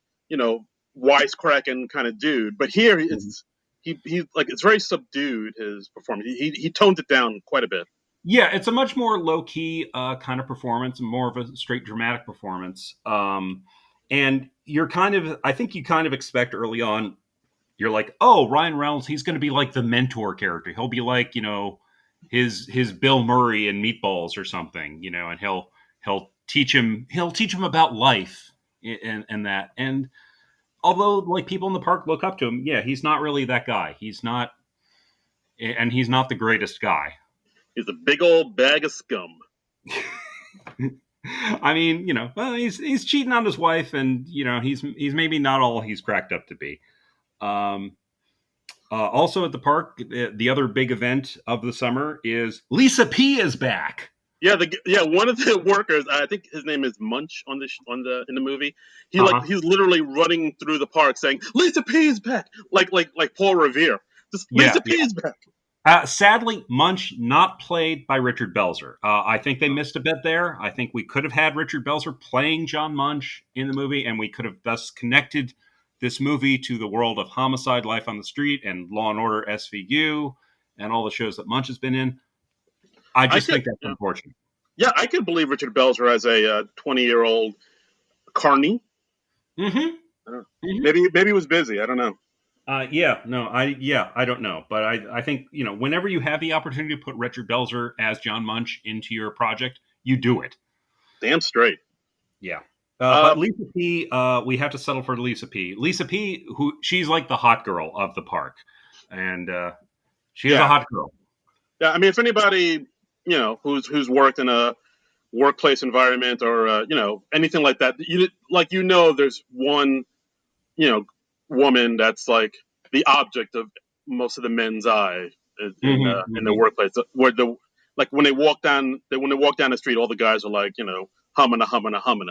wisecracking kind of dude. But here Mhm. he like it's very subdued his performance. He toned it down quite a bit. Yeah, it's a much more low key kind of performance, more of a straight dramatic performance. And I think you kind of expect early on, you're like, oh, Ryan Reynolds, he's going to be like the mentor character. He'll be like, his Bill Murray in Meatballs or something, and he'll teach him about life and that. And although like people in the park look up to him, yeah, he's not really that guy. He's not the greatest guy. He's a big old bag of scum. I mean, well, he's cheating on his wife, and he's maybe not all he's cracked up to be. Um, Also at the park, the other big event of the summer is Lisa P is back. Yeah, one of the workers, I think his name is Munch in the movie. Uh huh. He's literally running through the park saying Lisa P is back, like Paul Revere. Just Yeah, Lisa P is back. sadly, Munch not played by Richard Belzer. I think they missed a bit there. I think we could have had Richard Belzer playing John Munch in the movie, and we could have thus connected this movie to the world of Homicide: Life on the Street and Law and Order SVU and all the shows that Munch has been in. I I just could, think that's unfortunate. yeah, I could believe Richard Belzer as a 20-year-old carny. Mm-hmm. Mm-hmm. Maybe he was busy. I don't know. I don't know, but I think whenever you have the opportunity to put Richard Belzer as John Munch into your project, you do it. Damn straight. Yeah. Uh, But Lisa P, we have to settle for Lisa P. Lisa P, who she's like the hot girl of the park, and she is a yeah, hot girl. yeah. I mean, if anybody who's worked in a workplace environment or anything like that, there's one you know woman that's like the object of most of the men's eye Mm-hmm, in the mm-hmm. workplace where the like when they walk down the street all the guys are like humming humming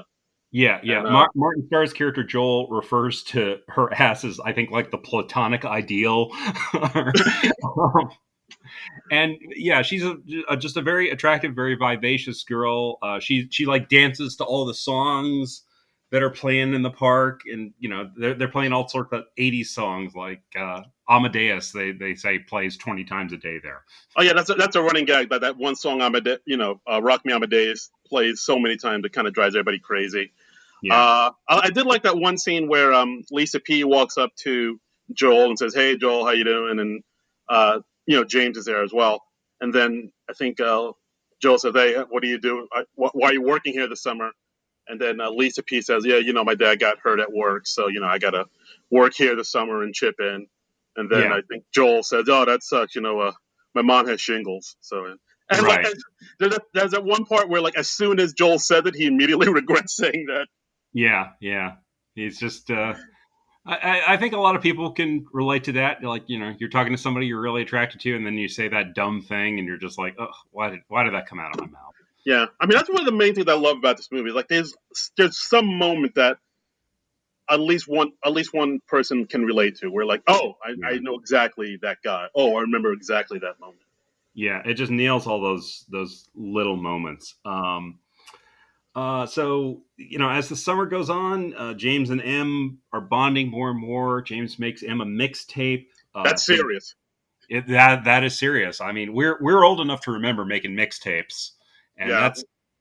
Yeah, yeah. and Martin Starr's character Joel refers to her ass as I think like the platonic ideal. And yeah, she's just a very attractive, very vivacious girl. She like dances to all the songs that are playing in the park, and they're playing all sorts of '80s songs like Amadeus. They say plays 20 times a day there. oh yeah, that's a running gag that one song Rock Me Amadeus plays so many times it kind of drives everybody crazy. Yeah, I did like that one scene where Lisa P walks up to Joel and says, "Hey, Joel, how you doing?" And James is there as well. And then I think Joel says, "Hey, what do you do? Why are you working here this summer?" And then Lisa P says, "Yeah, my dad got hurt at work, so I gotta work here this summer and chip in." And then yeah, I think Joel says, "Oh, that sucks. My mom has shingles." So and like right. there's that one part where like as soon as Joel said it, he immediately regrets saying that. Yeah, yeah. He's just. I think a lot of people can relate to that. Like, you're talking to somebody you're really attracted to, and then you say that dumb thing, and you're just like, oh, why did that come out of my mouth? Yeah, I mean that's one of the main things I love about this movie. Like there's some moment that at least one person can relate to. Where like, oh, I Yeah. know exactly that guy. Oh, I remember exactly that moment. Yeah, it just nails all those little moments. So as the summer goes on, James and M are bonding more and more. James makes M a mixtape. That's serious. That is serious. I mean, we're old enough to remember making mixtapes, and Yeah.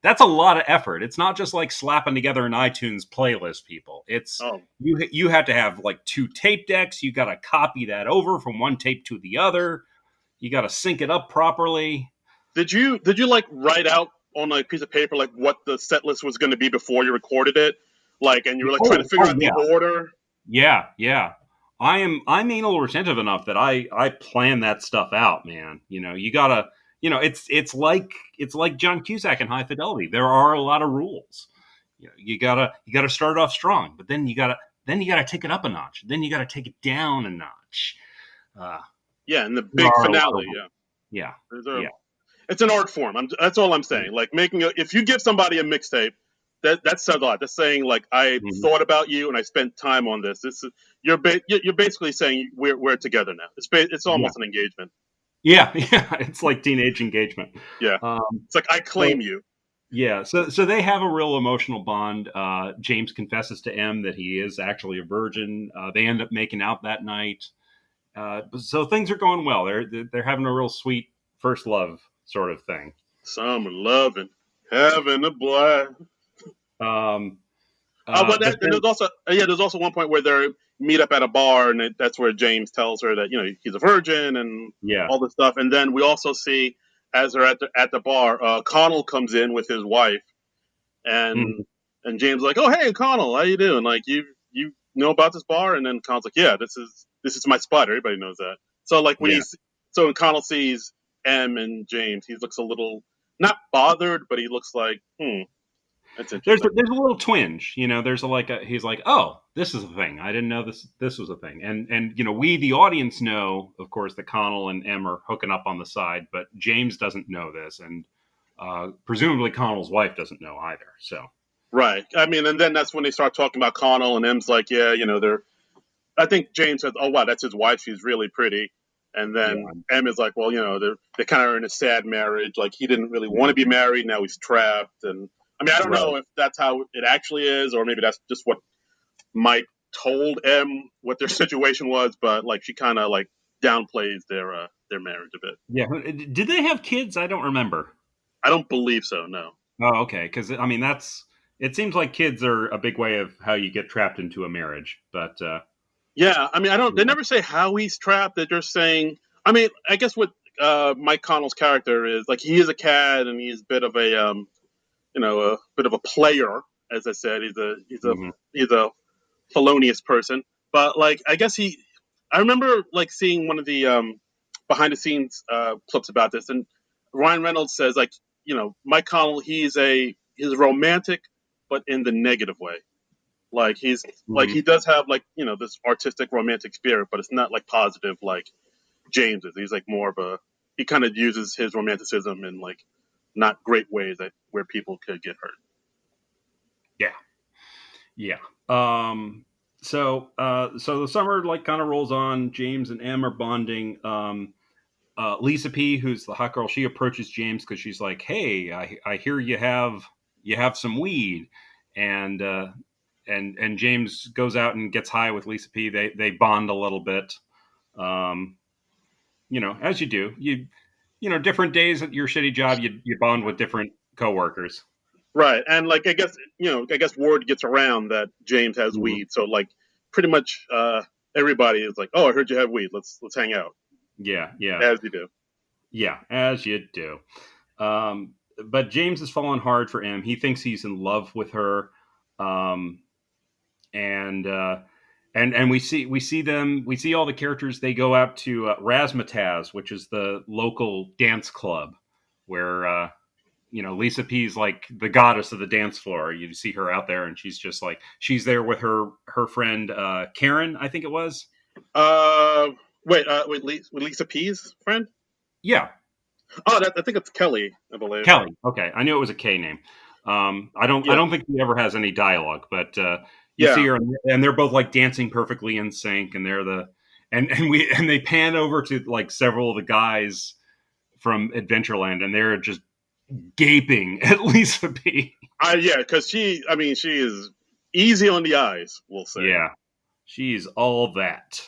that's a lot of effort. It's not just like slapping together an iTunes playlist, people. It's Oh, you have to have like 2 tape decks. You got to copy that over from one tape to the other. You got to sync it up properly. did you like write out on a piece of paper like what the set list was going to be before you recorded it, like, and you were like trying to figure Oh out the yeah, order? yeah. I'm anal retentive enough that I plan that stuff out, man. You gotta it's like John Cusack in High Fidelity. There are a lot of rules. You gotta start off strong, but then you gotta take it up a notch. Then you gotta take it down a notch. Uh, Yeah, and the there big are a lot of finale. rules. Yeah, Yeah, there's yeah. it's an art form. That's all I'm saying. Like if you give somebody a mixtape, that says a lot. That's saying like I Mhm. thought about you and I spent time on this. This is you're basically saying we're together now. It's Yeah, almost an engagement. yeah, yeah. It's like teenage engagement. Yeah, Um, it's like I so claim you. Yeah, so they have a real emotional bond. James confesses to M that he is actually a virgin. They end up making out that night. So things are going well. They're having a real sweet first love sort of thing. Some are loving, having a blast. Um, But but and then, there's also one point where they meet up at a bar, and that's where James tells her that he's a virgin and yeah, all this stuff. And then we also see as they're at the bar, Connell comes in with his wife, and mhm, James is like, "Oh, hey, Connell, how you doing? Like you know about this bar?" And then Connell's like, "Yeah, this is my spot. Everybody knows that." So like yeah. when Connell sees M and James, he looks a little not bothered, but he looks like, that's There's a, interesting. there's a little twinge. There's he's like, oh, this is a thing. I didn't know this was a thing. And we the audience know, of course, that Connell and M are hooking up on the side, but James doesn't know this, and presumably Connell's wife doesn't know either. So Right. I mean, and then that's when they start talking about Connell, and M's like, yeah, they're. I think James says, "Oh wow, that's his wife. She's really pretty." And yeah, then M is like, "Well, they're kind of in a sad marriage. Like he didn't really want yeah, to be married. Now he's trapped." And I mean, I don't right. know if that's how it actually is, or maybe that's just what Mike told M what their situation was. But like, she kind of like downplays their marriage a bit. Yeah. Did they have kids? I don't remember. I don't believe so. No. Oh, okay. Because I mean, it seems like kids are a big way of how you get trapped into a marriage. But Yeah, I mean, I don't. They yeah. never say how he's trapped. They're just saying. I mean, I guess what Mike Connell's character is like. He is a cad, and he's a bit of a bit of a player. As I said, Mhm. he's a felonious person. But like, I guess he. I remember like seeing one of the behind the scenes clips about this, and Ryan Reynolds says like, Mike Connell, he's romantic, but in the negative way. Like he Mhm. does have like this artistic romantic spirit, but it's not like positive like James is. He's like more of he kind of uses his romanticism in like not great ways where people could get hurt. Yeah. Yeah. So the summer like kind of rolls on. James and M are bonding. Lisa P, who's the hot girl, she approaches James because she's like, "Hey, I hear you have some weed," and and James goes out and gets high with Lisa P. They bond a little bit. Um, as you do. Different days at your shitty job, you bond with different coworkers. Right, and like I guess word gets around that James has Mhm. weed, so like pretty much everybody is like, "Oh, I heard you have weed. Let's hang out," Yeah, yeah, as you do. yeah, as you do. But James is falling hard for M. He thinks he's in love with her, um, and we see all the characters. They go out to Razzmatazz, which is the local dance club, where Lisa P's like the goddess of the dance floor. You see her out there, and she's there with her friend Karen, I think it was. Uh, wait, with Lisa P's friend? Yeah, Oh, I think it's Kelly, I believe. Kelly. Okay, I knew it was a K name. I don't. I Yeah, don't think he ever has any dialogue, but you see yeah. her, and they're both like dancing perfectly in sync, and they're the and they pan over to like several of the guys from Adventureland, and they're just gaping at Lisa P. Yeah, because she is easy on the eyes, we'll say. Yeah, she's all that.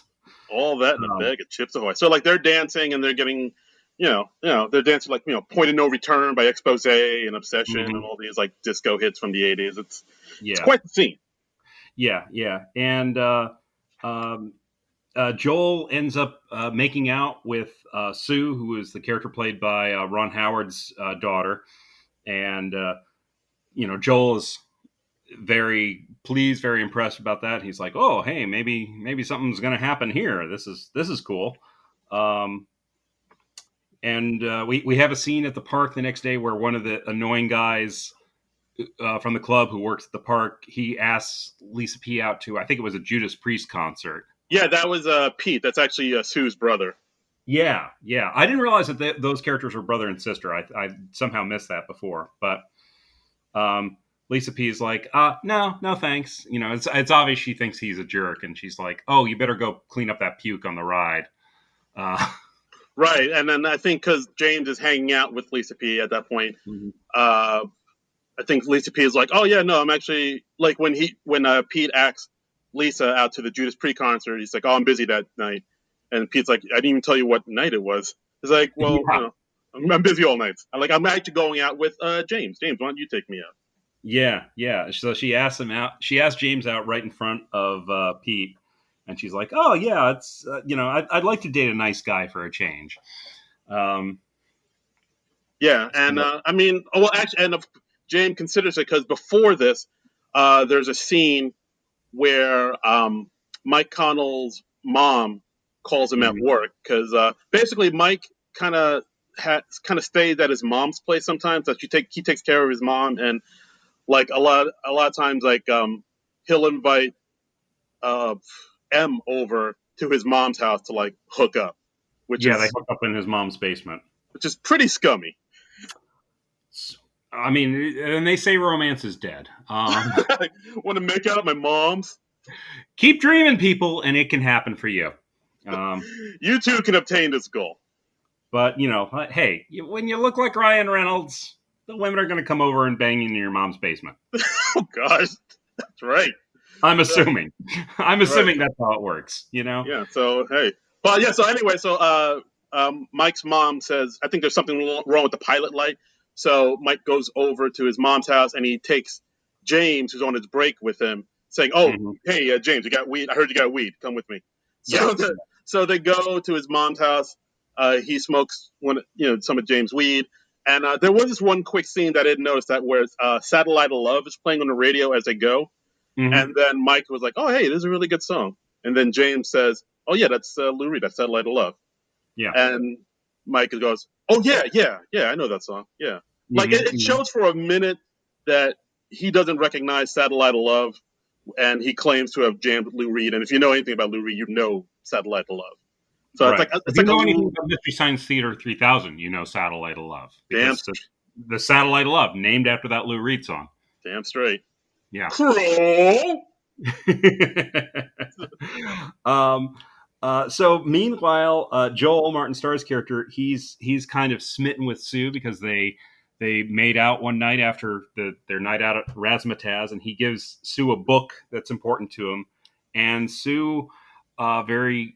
All that in a bag of Chips Ahoy. So like they're dancing and they're getting, they're dancing like Point of No Return by Expose and Obsession and all these like disco hits from the '80s. It's quite the scene. Yeah, and Joel ends up making out with Sue, who is the character played by Ron Howard's daughter, and Joel is very pleased, very impressed about that. He's like, "Oh, hey, maybe something's going to happen here. This is cool." And we have a scene at the park the next day where one of the annoying guys from the club who works at the park, he asks Lisa P out to, I think it was a Judas Priest concert. Yeah, that was Pete. That's actually Sue's brother. Yeah. I didn't realize that those characters were brother and sister. I somehow missed that before, but Lisa P is like, no, thanks. It's obvious she thinks he's a jerk, and she's like, oh, you better go clean up that puke on the ride. Right, and then I think because James is hanging out with Lisa P at that point, I think Lisa P is like, oh yeah, no, I'm actually like when Pete asks Lisa out to the Judas Priest concert, he's like, oh, I'm busy that night, and Pete's like, I didn't even tell you what night it was. He's like, well, I'm busy all night. I'm actually going out with James. James, why don't you take me out? Yeah. So she asks him out. She asked James out right in front of Pete, and she's like, "Oh yeah, it's I'd like to date a nice guy for a change." Yeah, and James considers it because before this, there's a scene where Mike Connell's mom calls him at work because basically Mike kind of stays at his mom's place sometimes. That he takes care of his mom, and like a lot of times, like he'll invite M over to his mom's house to like hook up. They hook up in his mom's basement, which is pretty scummy. I mean, and they say romance is dead. Want to make out at my mom's? Keep dreaming, people, and it can happen for you. You too can obtain this goal. But, hey, when you look like Ryan Reynolds, the women are going to come over and bang in your mom's basement. Oh, gosh. That's right. I'm assuming. That's how it works, Yeah, so, hey. But, yeah, so anyway, Mike's mom says, I think there's something wrong with the pilot light. So Mike goes over to his mom's house, and he takes James, who's on his break with him, saying, hey, James, you got weed? I heard you got weed. Come with me. So they go to his mom's house. He smokes some of James' weed. And there was this one quick scene that I didn't notice that where Satellite of Love is playing on the radio as they go. And then Mike was like, oh, hey, this is a really good song. And then James says, oh, yeah, that's Lou Reed. That's Satellite of Love. Yeah. And Mike goes, oh, yeah, I know that song. Yeah. Like it shows for a minute that he doesn't recognize Satellite of Love, and he claims to have jammed with Lou Reed. And if you know anything about Lou Reed, you know Satellite of Love. So right. If you know anything about Mystery Science Theater 3000, you know Satellite of Love. Because the Satellite of Love, named after that Lou Reed song. Damn straight. Yeah. Crow! So meanwhile, Joel, Martin Starr's character, he's kind of smitten with Sue because they made out one night after their night out at Razzmatazz, and he gives Sue a book that's important to him. And Sue very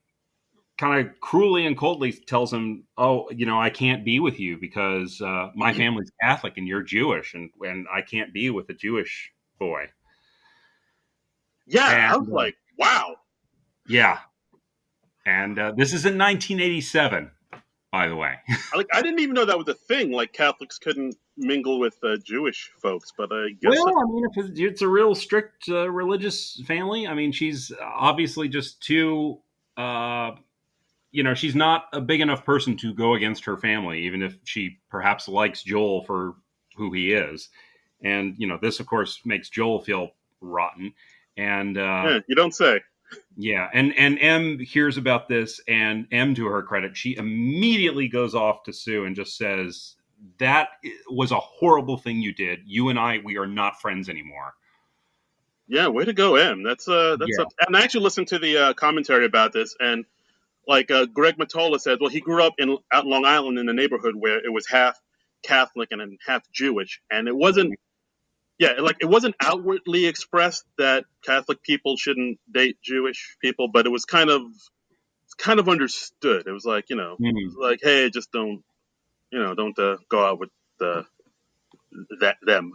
kind of cruelly and coldly tells him, oh, I can't be with you because my family's Catholic and you're Jewish, and I can't be with a Jewish boy. Yeah, and I was like, wow. Yeah. And this is in 1987, by the way. I didn't even know that was a thing. Like Catholics couldn't mingle with Jewish folks, but I guess. Well, I mean, if it's a real strict religious family. I mean, she's obviously just too. She's not a big enough person to go against her family, even if she perhaps likes Joel for who he is. And this, of course, makes Joel feel rotten. And you don't say. Yeah, and M hears about this, and M, to her credit, she immediately goes off to Sue and just says, that was a horrible thing you did. You and we are not friends anymore. Yeah, way to go, M. That's and I actually listened to the commentary about this, and like Greg Matola said, well, he grew up out in Long Island in a neighborhood where it was half Catholic and then half Jewish, and it wasn't. Yeah, like it wasn't outwardly expressed that Catholic people shouldn't date Jewish people, but it was kind of understood. It was like, it was like, hey, just don't go out with the them.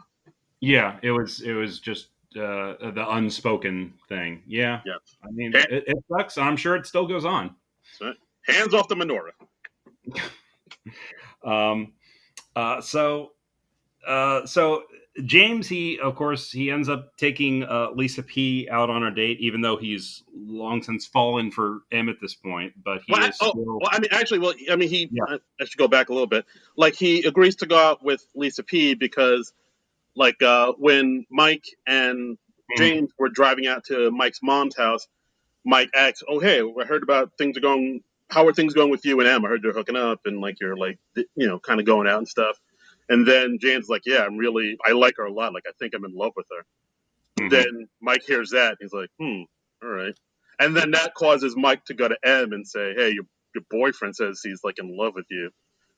Yeah, it was just the unspoken thing. Yeah, Yeah, I mean it sucks. I'm sure it still goes on. right. Hands off the menorah. Um, so so James, he of course he ends up taking Lisa P out on a date, even though he's long since fallen for M at this point. But he is still, Well, I mean, actually, yeah. I should go back a little bit. Like, he agrees to go out with Lisa P because, like, when Mike and Mhm. James were driving out to Mike's mom's house, Mike asks, "Oh, hey, I heard about things are going. How are things going with you and Em? I heard you're hooking up and like you're like kind of going out and stuff." And then James is like, "Yeah, I like her a lot. Like, I think I'm in love with her." And Mhm. then Mike hears that. And he's like, all right. And then that causes Mike to go to M and say, "Hey, your boyfriend says he's like in love with you,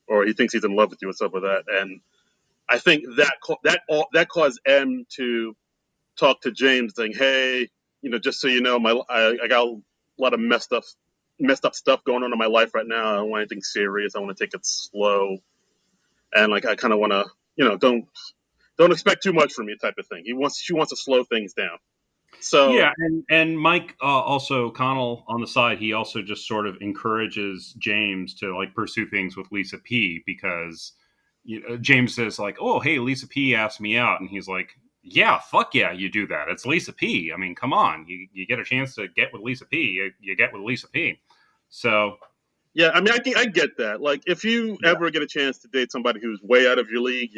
or he thinks he's in love with you. What's up with that?" And I think that caused M to talk to James, saying, "Hey, just so you know, I got a lot of messed up stuff going on in my life right now. I don't want anything serious. I want to take it slow, and like I kind of want to, don't expect too much from me, type of thing. She wants to slow things down. So Yeah, and Mike also Connell on the side, he also just sort of encourages James to like pursue things with Lisa P because James says like, "Oh, hey, Lisa P asked me out," and he's like, "Yeah, fuck yeah, you do that. It's Lisa P. I mean, come on, you get a chance to get with Lisa P, you get with Lisa P." So yeah, I mean, I get that. Like, if you yeah. ever get a chance to date somebody who's way out of your league,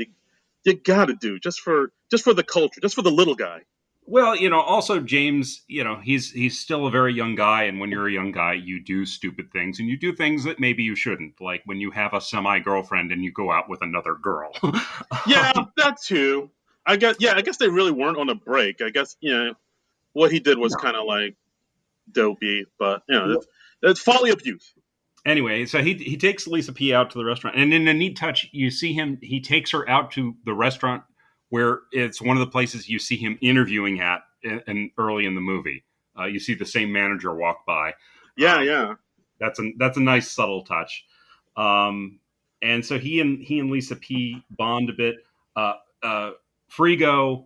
you got to do just for the culture, just for the little guy. Well, also James, he's still a very young guy, and when you're a young guy, you do stupid things, and you do things that maybe you shouldn't, like when you have a semi girlfriend and you go out with another girl. Yeah, that too. I guess they really weren't on a break. I guess what he did was No. kind of like dopey, but it's folly of youth. Anyway, so he takes Lisa P out to the restaurant, and in a neat touch, you see him. He takes her out to the restaurant where it's one of the places you see him interviewing at in early in the movie. You see the same manager walk by. Yeah, Um, yeah, that's a nice subtle touch. And so he and Lisa P bond a bit. Uh, uh, Frigo,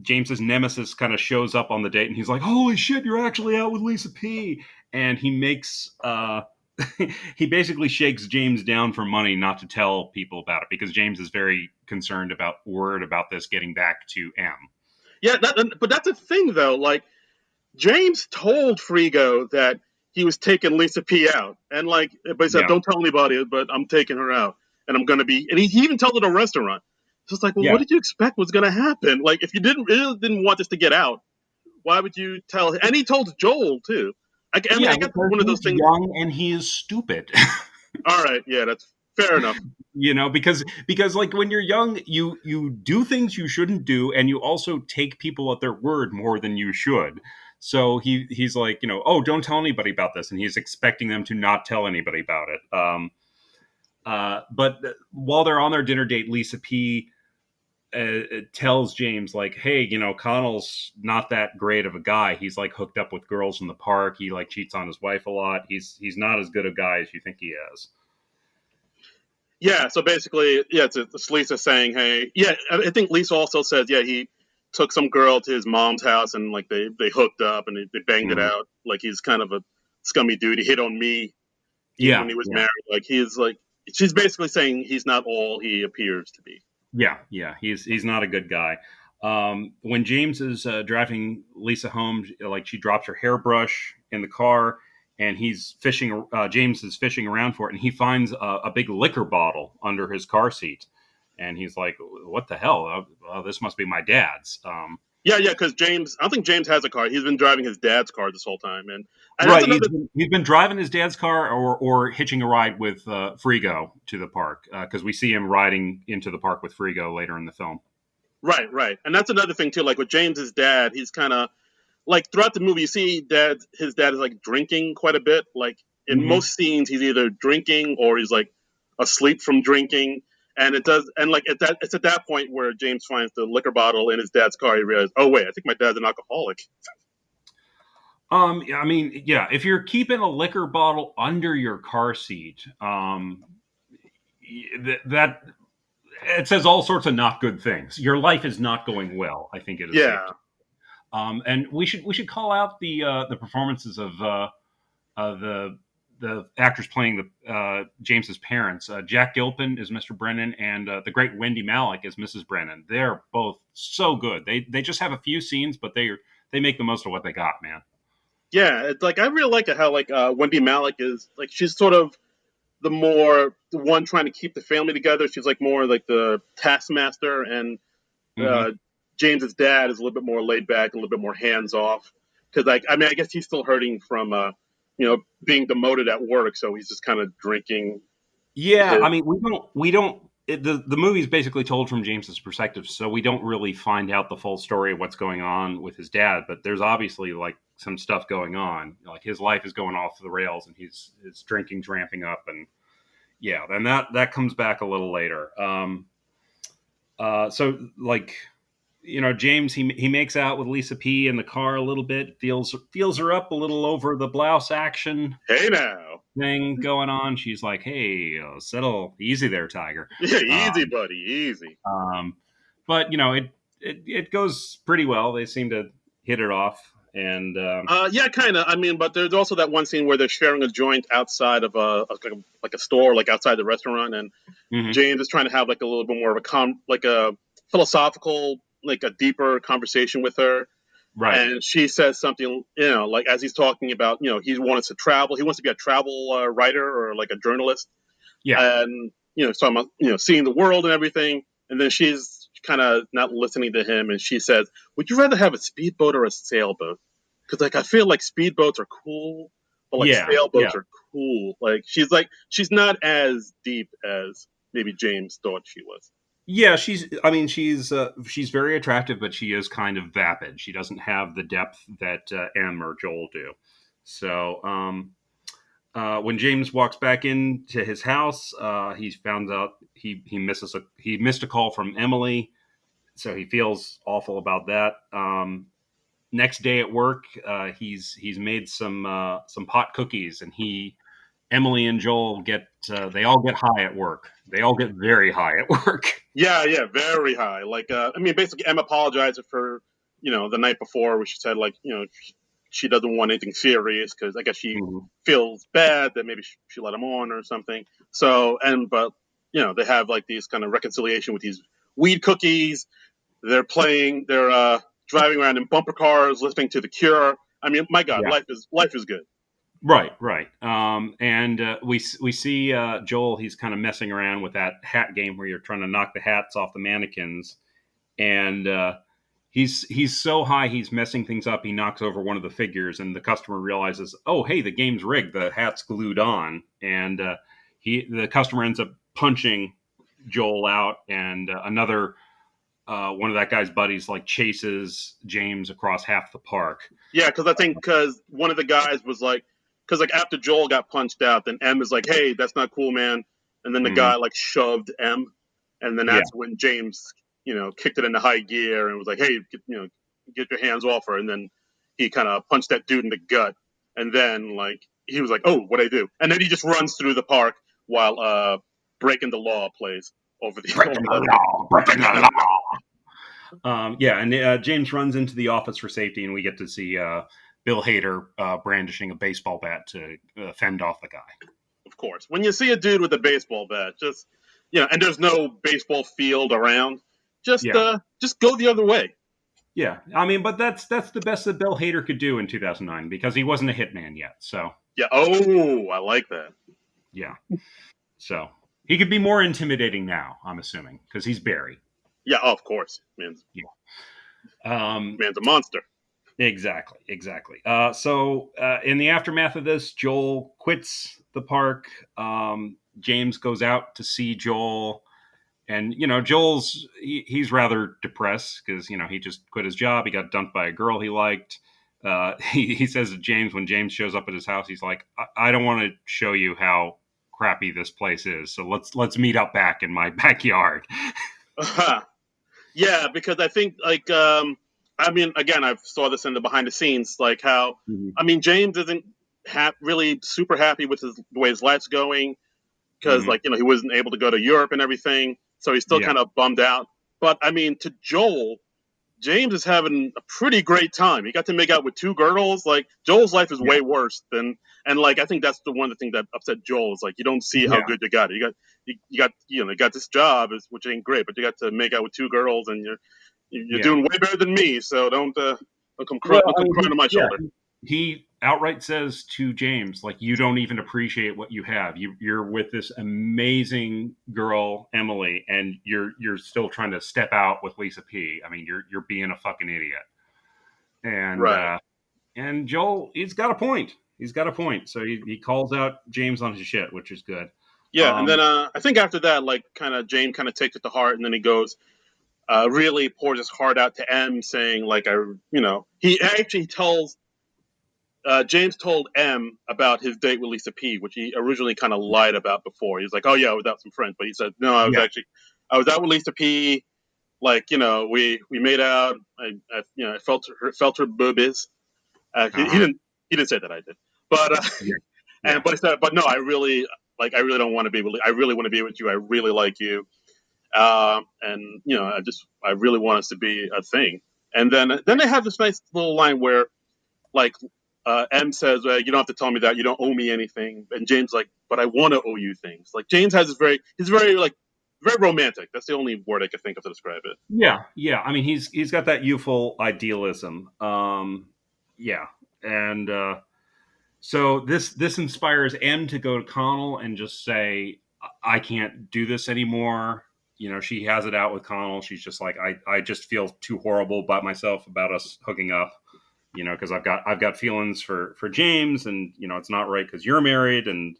James's nemesis, kind of shows up on the date, and he's like, "Holy shit, you're actually out with Lisa P!" And he makes he basically shakes James down for money not to tell people about it because James is very concerned about word about this getting back to M. yeah. But that's a thing though. Like, James told Frigo that he was taking Lisa P out, and like, but he said, Yeah, "Don't tell anybody, but I'm taking her out, and I'm gonna be." And he even told it at a restaurant. It's just like, well, yeah, what did you expect was gonna happen? Like, if you really didn't want this to get out, why would you tell? And he told Joel too. I mean, yeah, I guess it's because one of those he's things. young and he is stupid. All right, yeah, that's fair enough. Because like when you're young, you do things you shouldn't do, and you also take people at their word more than you should. So he's like, oh, don't tell anybody about this, and he's expecting them to not tell anybody about it. But while they're on their dinner date, Lisa P tells James like, hey, Connell's not that great of a guy. He's like hooked up with girls in the park. He like cheats on his wife a lot. He's not as good a guy as you think he is. Yeah, so basically, yeah, it's Lisa saying, "Hey, yeah." I think Lisa also says, "Yeah, he took some girl to his mom's house and like they hooked up and they banged it Mhm. out. Like, he's kind of a scummy dude. He hit on me even Yeah, when he was yeah. married. Like, he's like she's basically saying he's not all he appears to be." Yeah. He's not a good guy. When James is driving Lisa home, like she drops her hairbrush in the car, and he's fishing. James is fishing around for it, and he finds a big liquor bottle under his car seat, and he's like, "What the hell? This must be my dad's." Yeah, because I don't think James has a car. He's been driving his dad's car this whole time, and that's Right, another. he's been driving his dad's car or hitching a ride with Frigo to the park because we see him riding into the park with Frigo later in the film. Right, and that's another thing too. Like with James's dad, he's kind of like throughout the movie, you see his dad is like drinking quite a bit. Like in most scenes he's either drinking or he's like asleep from drinking. And it's at that point where James finds the liquor bottle in his dad's car. He realizes, oh wait, I think my dad's an alcoholic. I mean, yeah, if you're keeping a liquor bottle under your car seat, that it says all sorts of not good things. Your life is not going well. I think it is safe. Yeah, And we should call out the performances of the actors playing the James's parents. Jack Gilpin is Mr. Brennan, and the great Wendy Malick is Mrs. Brennan. They're both so good. They just have a few scenes, but they make the most of what they got, man. yeah. It's like I really like it how like Wendy Malick is like she's sort of the one trying to keep the family together. She's like more like the taskmaster, and Mm-hmm. James's dad is a little bit more laid back, a little bit more hands off. Because like I mean, I guess he's still hurting from being demoted at work, so he's just kind of drinking. Yeah, His, I mean, we don't. The movie's basically told from James's perspective, so we don't really find out the full story of what's going on with his dad. But there's obviously like some stuff going on, like his life is going off the rails, and his drinking's ramping up, and yeah, then that comes back a little later. So like James he makes out with Lisa P in the car a little bit, feels her up a little over the blouse action hey now, thing going on. She's like, "Hey, settle easy there, Tiger." yeah, Um, easy, buddy, easy. um, but it goes pretty well. They seem to hit it off, and Yeah, kind of. I mean, but there's also that one scene where they're sharing a joint outside of like a store, like outside the restaurant, and mhm. James is trying to have like a little bit more of like a philosophical, like a deeper conversation with her, Right, and she says something, like as he's talking about, he wants to travel, he wants to be a travel writer or like a journalist, yeah, and talking about seeing the world and everything, and then she's kind of not listening to him, and she says, "Would you rather have a speedboat or a sailboat? Because like I feel like speedboats are cool, but like yeah, yeah. sailboats are cool." She's not as deep as maybe James thought she was. Yeah, I mean, she's very attractive, but she is kind of vapid. She doesn't have the depth that M or Joel do. So, when James walks back into his house, he found out he missed a call from Emily, so he feels awful about that. Next day at work, he's made some pot cookies, and Emily and Joel they all get high at work. They all get very high at work. Yeah, yeah, very high. Like, I mean, basically, Em apologized for, the night before, where she said, like, she doesn't want anything serious because I guess she Mhm. feels bad that maybe she let him on or something. So, but, they have like these kind of reconciliation with these weed cookies. They're driving around in bumper cars, listening to The Cure. I mean, my God, Yeah. life is good. Right, right. And we see Joel. He's kind of messing around with that hat game where you're trying to knock the hats off the mannequins, and he's so high he's messing things up. He knocks over one of the figures, and the customer realizes, oh, hey, the game's rigged. The hat's glued on, and the customer ends up punching Joel out, and another one of that guy's buddies like chases James across half the park. Yeah, because I think because one of the guys was like, because like after Joel got punched out, then M is like, "Hey, that's not cool, man." And then the Hmm. guy like shoved M, and then Yeah, that's when James, kicked it into high gear and was like, "Hey, get your hands off her." And then he kind of punched that dude in the gut, and then like he was like, "Oh, what I do?" And then he just runs through the park while "Breaking the Law" plays over the breaking the law, breaking the law. Yeah, and James runs into the office for safety, and we get to see Bill Hader brandishing a baseball bat to fend off the guy. Of course. When you see a dude with a baseball bat, just and there's no baseball field around, Yeah, just go the other way. yeah. I mean, but that's the best that Bill Hader could do in 2009 because he wasn't a hitman yet. So Yeah. Oh, I like that. yeah, so he could be more intimidating now. I'm assuming because he's Barry. Yeah. Oh, of course. Man's Yeah. Um, man's a monster. exactly, exactly. So in the aftermath of this, Joel quits the park. James goes out to see Joel. And he's rather depressed because he just quit his job. He got dumped by a girl he liked. he says to James when James shows up at his house, he's like, I don't want to show you how crappy this place is, so let's meet up back in my backyard. Yeah, because I think like I mean, again, I saw this in the behind the scenes, like how Mhm. I mean, James isn't really super happy with the way his life's going because Mhm. like he wasn't able to go to Europe and everything, so he's still Yeah, kind of bummed out. But I mean, to Joel, James is having a pretty great time. He got to make out with two girls. Like Joel's life is yeah, way worse than, and like I think that's the one of the things that upset Joel is like you don't see how yeah, good you got it. You got you got this job, which ain't great, but you got to make out with two girls, and you're yeah. doing way better than me. So Well, don't I come mean, crying on my shoulder. he outright says to James, like, you don't even appreciate what you have. You're with this amazing girl, Emily, and you're still trying to step out with Lisa P. I mean, you're being a fucking idiot. And Right. and Joel, he's got a point. He's got a point. So he calls out James on his shit, which is good. Yeah, and then Um, I think after that, like kind of James kind of takes it to heart, and then he goes really pours his heart out to M, saying like he actually tells James told M about his date with Lisa P, which he originally kind of lied about before. He's like, "Oh yeah, I was out with some friends," but he said, "No, yeah. I was out with Lisa P. Like we made out. I felt her boobies. He Uh-huh. didn't say that. I did, but Yeah. and Yeah. but he said, but no, I really don't want to be with. I really want to be with you. I really like you. And I really want us to be a thing." And then they have this nice little line where like M says, "You don't have to tell me that. You don't owe me anything." And James like, "But I want to owe you things." Like James has he's very like very romantic. That's the only word I could think of to describe it. Yeah, yeah. I mean, he's got that youthful idealism. Yeah, and so this inspires M to go to Connell and just say, "I can't do this anymore." She has it out with Connell. She's just like, I just feel too horrible about myself about us hooking up. Because I've got feelings for James, and it's not right because you're married, and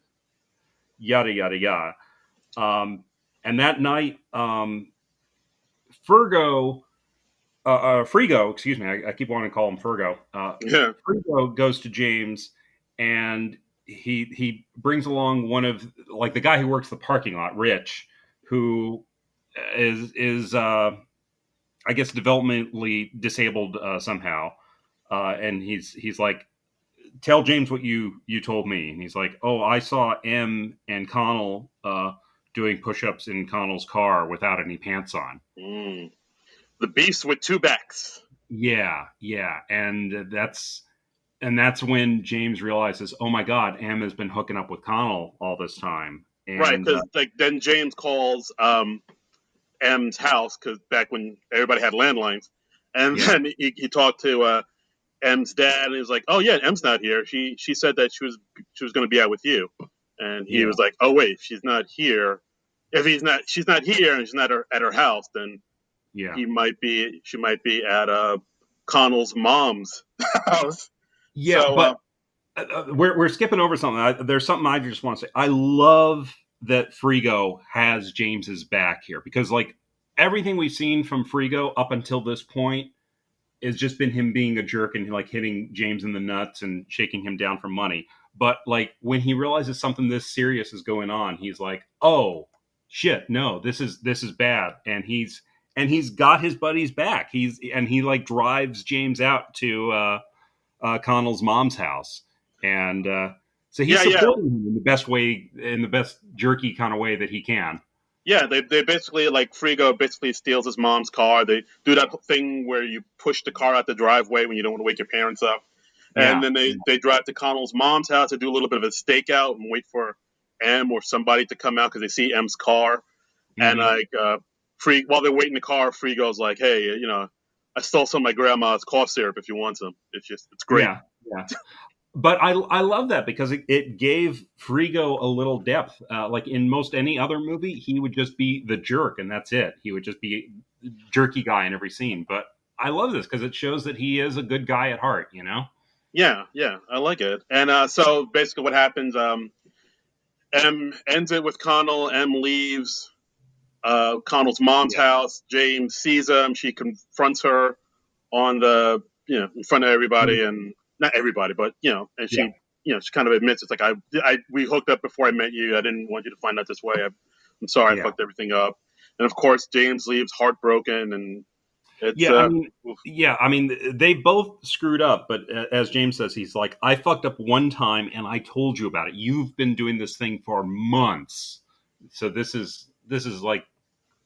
yada yada yada. And that night, Fergo Frigo, excuse me, I keep wanting to call him Fergo. Yeah, Frigo goes to James, and he brings along one of like the guy who works the parking lot, Rich, who is I guess developmentally disabled somehow, and he's like, tell James what you told me, and he's like, oh, I saw M and Connell doing push-ups in Connell's car without any pants on. mm. The beast with two backs. Yeah, yeah, and that's when James realizes, oh my God, M has been hooking up with Connell all this time, Right, and because like then James calls M's house because back when everybody had landlines, and yeah, then he talked to M's dad, and he was like, "Oh yeah, M's not here. She said that she was going to be out with you," and he yeah, was like, "Oh wait, she's not here. If she's not here, and she's not at her house, then yeah, she might be at Connell's mom's house." yeah. So But we're skipping over something. There's something I just want to say. I love that Frigo has James's back here because like everything we've seen from Frigo up until this point has just been him being a jerk and like hitting James in the nuts and shaking him down for money. But like when he realizes something this serious is going on, he's like, "Oh shit, no, this is bad." And he's got his buddies back. He like drives James out to Connell's mom's house, and so he's yeah, yeah, supporting him in the best way, in the best jerky kind of way that he can. yeah. They basically like Frigo basically steals his mom's car. They do that thing where you push the car out the driveway when you don't want to wake your parents up. And Yeah, then they drive to Connell's mom's house to do a little bit of a stakeout and wait for M or somebody to come out because they see M's car. And hmm, like while they're waiting in the car, Free goes like, "Hey, I stole some of my grandma's cough syrup if you want some. It's great." yeah, yeah. But I love that because it gave Frigo a little depth. Like in most any other movie, he would just be the jerk, and that's it. He would just be jerky guy in every scene. But I love this because it shows that he is a good guy at heart. Yeah, yeah, I like it. And so basically, what happens? M ends it with Connell. M leaves Connell's mom's Yeah, house. James sees him. She confronts her on the in front of everybody, and not everybody, but and Yeah, she kind of admits it's like we hooked up before I met you. I didn't want you to find out this way. I'm sorry I yeah. fucked everything up. And of course, James leaves heartbroken, and it's Yeah, I mean, they both screwed up, but as James says, he's like, I fucked up one time and I told you about it. You've been doing this thing for months. So this is like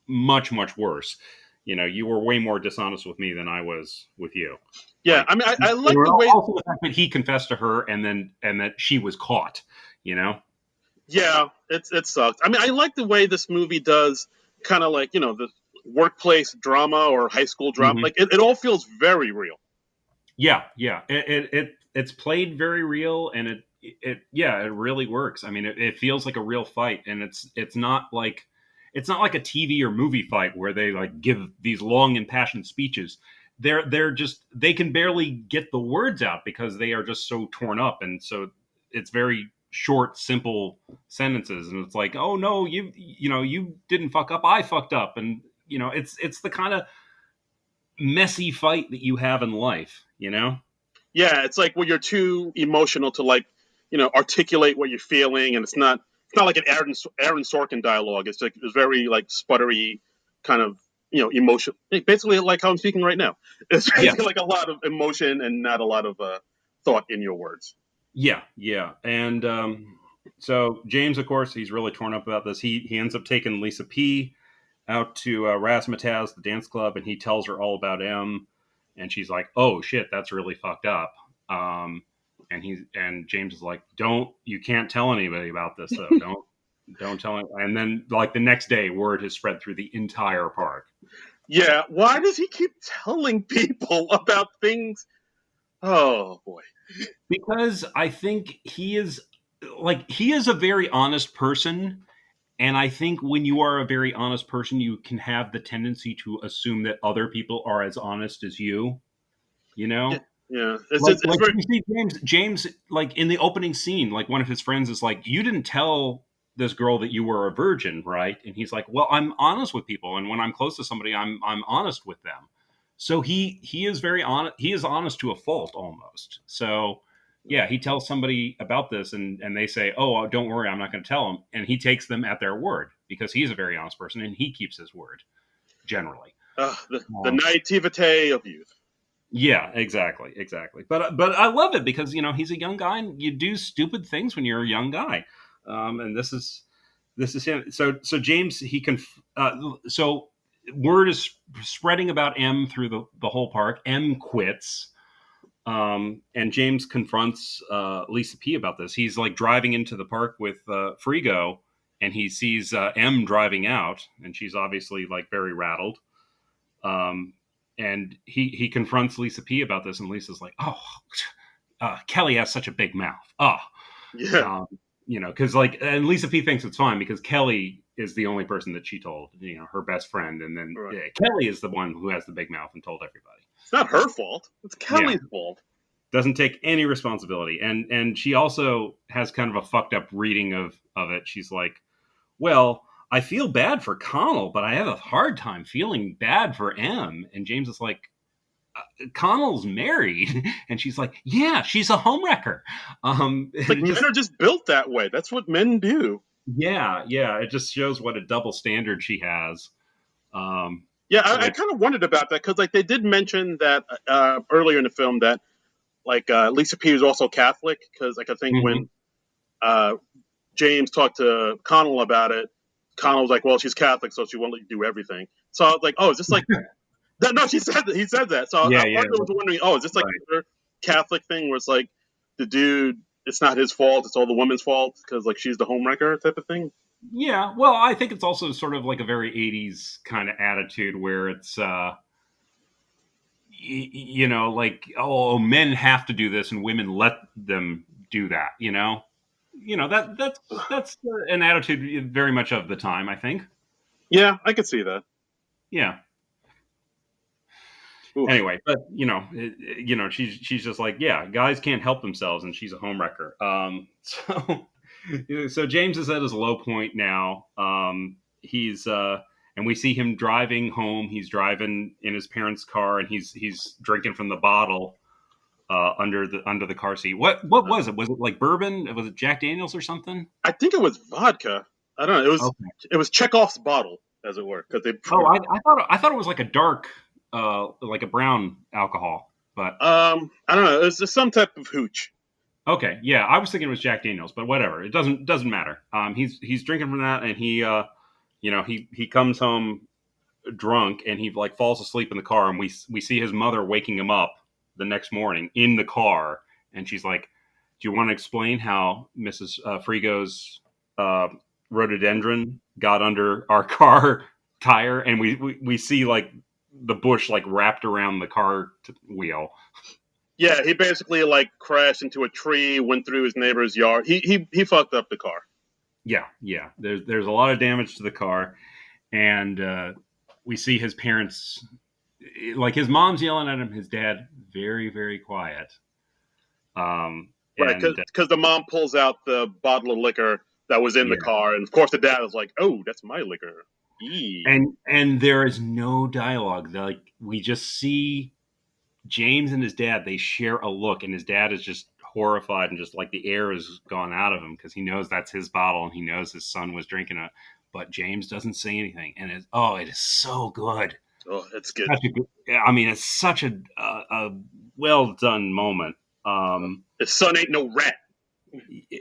much worse. You were way more dishonest with me than I was with you. yeah. Like, I mean, I and like the way. also the fact that he confessed to her and that she was caught, you know? Yeah, it sucks. I mean, I like the way this movie does kind of like the workplace drama or high school drama. Mhm. Like it all feels very real. Yeah. It's played very real, and it really works. I mean, it feels like a real fight, and it's not like a TV or movie fight where they like give these long impassioned speeches. They can barely get the words out because they are just so torn up, and so it's very short, simple sentences, and it's like, oh no, you didn't fuck up, I fucked up, and it's the kind of messy fight that you have in life. Yeah, it's like when you're too emotional to like articulate what you're feeling, and it's not like an Aaron Sorkin dialogue. It's very like sputtery kind of emotion. Basically, like how I'm speaking right now. It's Yeah, basically like a lot of emotion and not a lot of thought in your words. yeah. And so James, of course, he's really torn up about this. He ends up taking Lisa P out to Razzmatazz, the dance club, and he tells her all about M, and she's like, "Oh shit, that's really fucked up." And James is like, you can't tell anybody about this though. Don't tell him." And then like the next day, word has spread through the entire park. Yeah, why does he keep telling people about things? Oh boy. Because I think he is a very honest person. And I think when you are a very honest person, you can have the tendency to assume that other people are as honest as you. You Yeah, know, yeah. It's like just it's like very you see James like in the opening scene, like one of his friends is like, "You didn't tell this girl that you were a virgin, right?" And he's like, "Well, I'm honest with people, and when I'm close to somebody, I'm honest with them." So he is very honest. He is honest to a fault almost. So yeah, he tells somebody about this, and they say, "Oh, don't worry, I'm not going to tell him," and he takes them at their word because he's a very honest person and he keeps his word generally. the naivete of youth. Yeah, exactly. But I love it because he's a young guy, and you do stupid things when you're a young guy, and this is him. So James he can so word is spreading about M through the whole park. M quits, and James confronts Lisa P about this. He's like driving into the park with Frigo, and he sees M driving out, and she's obviously like very rattled. Um, and he confronts Lisa P about this, and Lisa's like, "Oh, Kelly has such a big mouth." Yeah, Um, because like, and Lisa P thinks it's fine because Kelly is the only person that she told, her best friend, and then right. Kelly is the one who has the big mouth and told everybody. It's not her fault. It's Yeah, Kelly's fault. doesn't take any responsibility, and she also has kind of a fucked up reading of it. She's like, well, I feel bad for Connell, but I have a hard time feeling bad for M. And James is like, Connell's married, and she's like, yeah, she's a homewrecker. It's And like it men just, are just built that way. That's what men do. yeah, it just shows what a double standard she has. Um, Yeah, I which, kind of wondered about that because like they did mention that earlier in the film that like Lisa P was also Catholic because like I think when mhm. uh, James talked to Connell about it, Connell was like, "Well, she's Catholic, so she won't let you do everything." So I was like, "Oh, is this like that?" No, she said that. He said that. So Yeah, part of me was wondering, "Oh, is this like right. another Catholic thing where it's like the dude, it's not his fault, it's all the woman's fault because like she's the homewrecker type of thing?" Yeah, well, I think it's also sort of like a very 80s kind of attitude where it's, like, oh, men have to do this and women let them do that. That's an attitude very much of the time, I think. Yeah, I could see that. Yeah. Oof. Anyway, but she's just like, yeah, guys can't help themselves, and she's a homewrecker. So James is at his low point now. He's and we see him driving home. He's driving in his parents' car, and he's drinking from the bottle under the car seat. What was it? Was it like bourbon? Was it Jack Daniels or something? I think it was vodka. I don't know. Okay. It was Chekhov's bottle, as it were, because they. Oh, I thought it was like a dark, like a brown alcohol, but I don't know. It was just some type of hooch. okay, yeah, I was thinking it was Jack Daniels, but whatever. It doesn't matter. He's drinking from that, and he comes home drunk, and he like falls asleep in the car, and we see his mother waking him up the next morning in the car, and she's like, "Do you want to explain how Mrs. Frigo's uh, rhododendron got under our car tire?" And we see like the bush like wrapped around the car wheel. Yeah, he basically like crashed into a tree, went through his neighbor's yard. He fucked up the car. Yeah. There's a lot of damage to the car, and we see his parents, like his mom's yelling at him, his dad very, very quiet. Right, And because the mom pulls out the bottle of liquor that was in the yeah, car, and of course the dad was like, "Oh, that's my liquor." Eee. and there is no dialogue. Like we just see James and his dad. They share a look, and his dad is just horrified and just like the air has gone out of him because he knows that's his bottle and he knows his son was drinking it. But James doesn't say anything, and it is so good. Oh, that's good. I mean, it's such a well done moment. His son ain't no rat.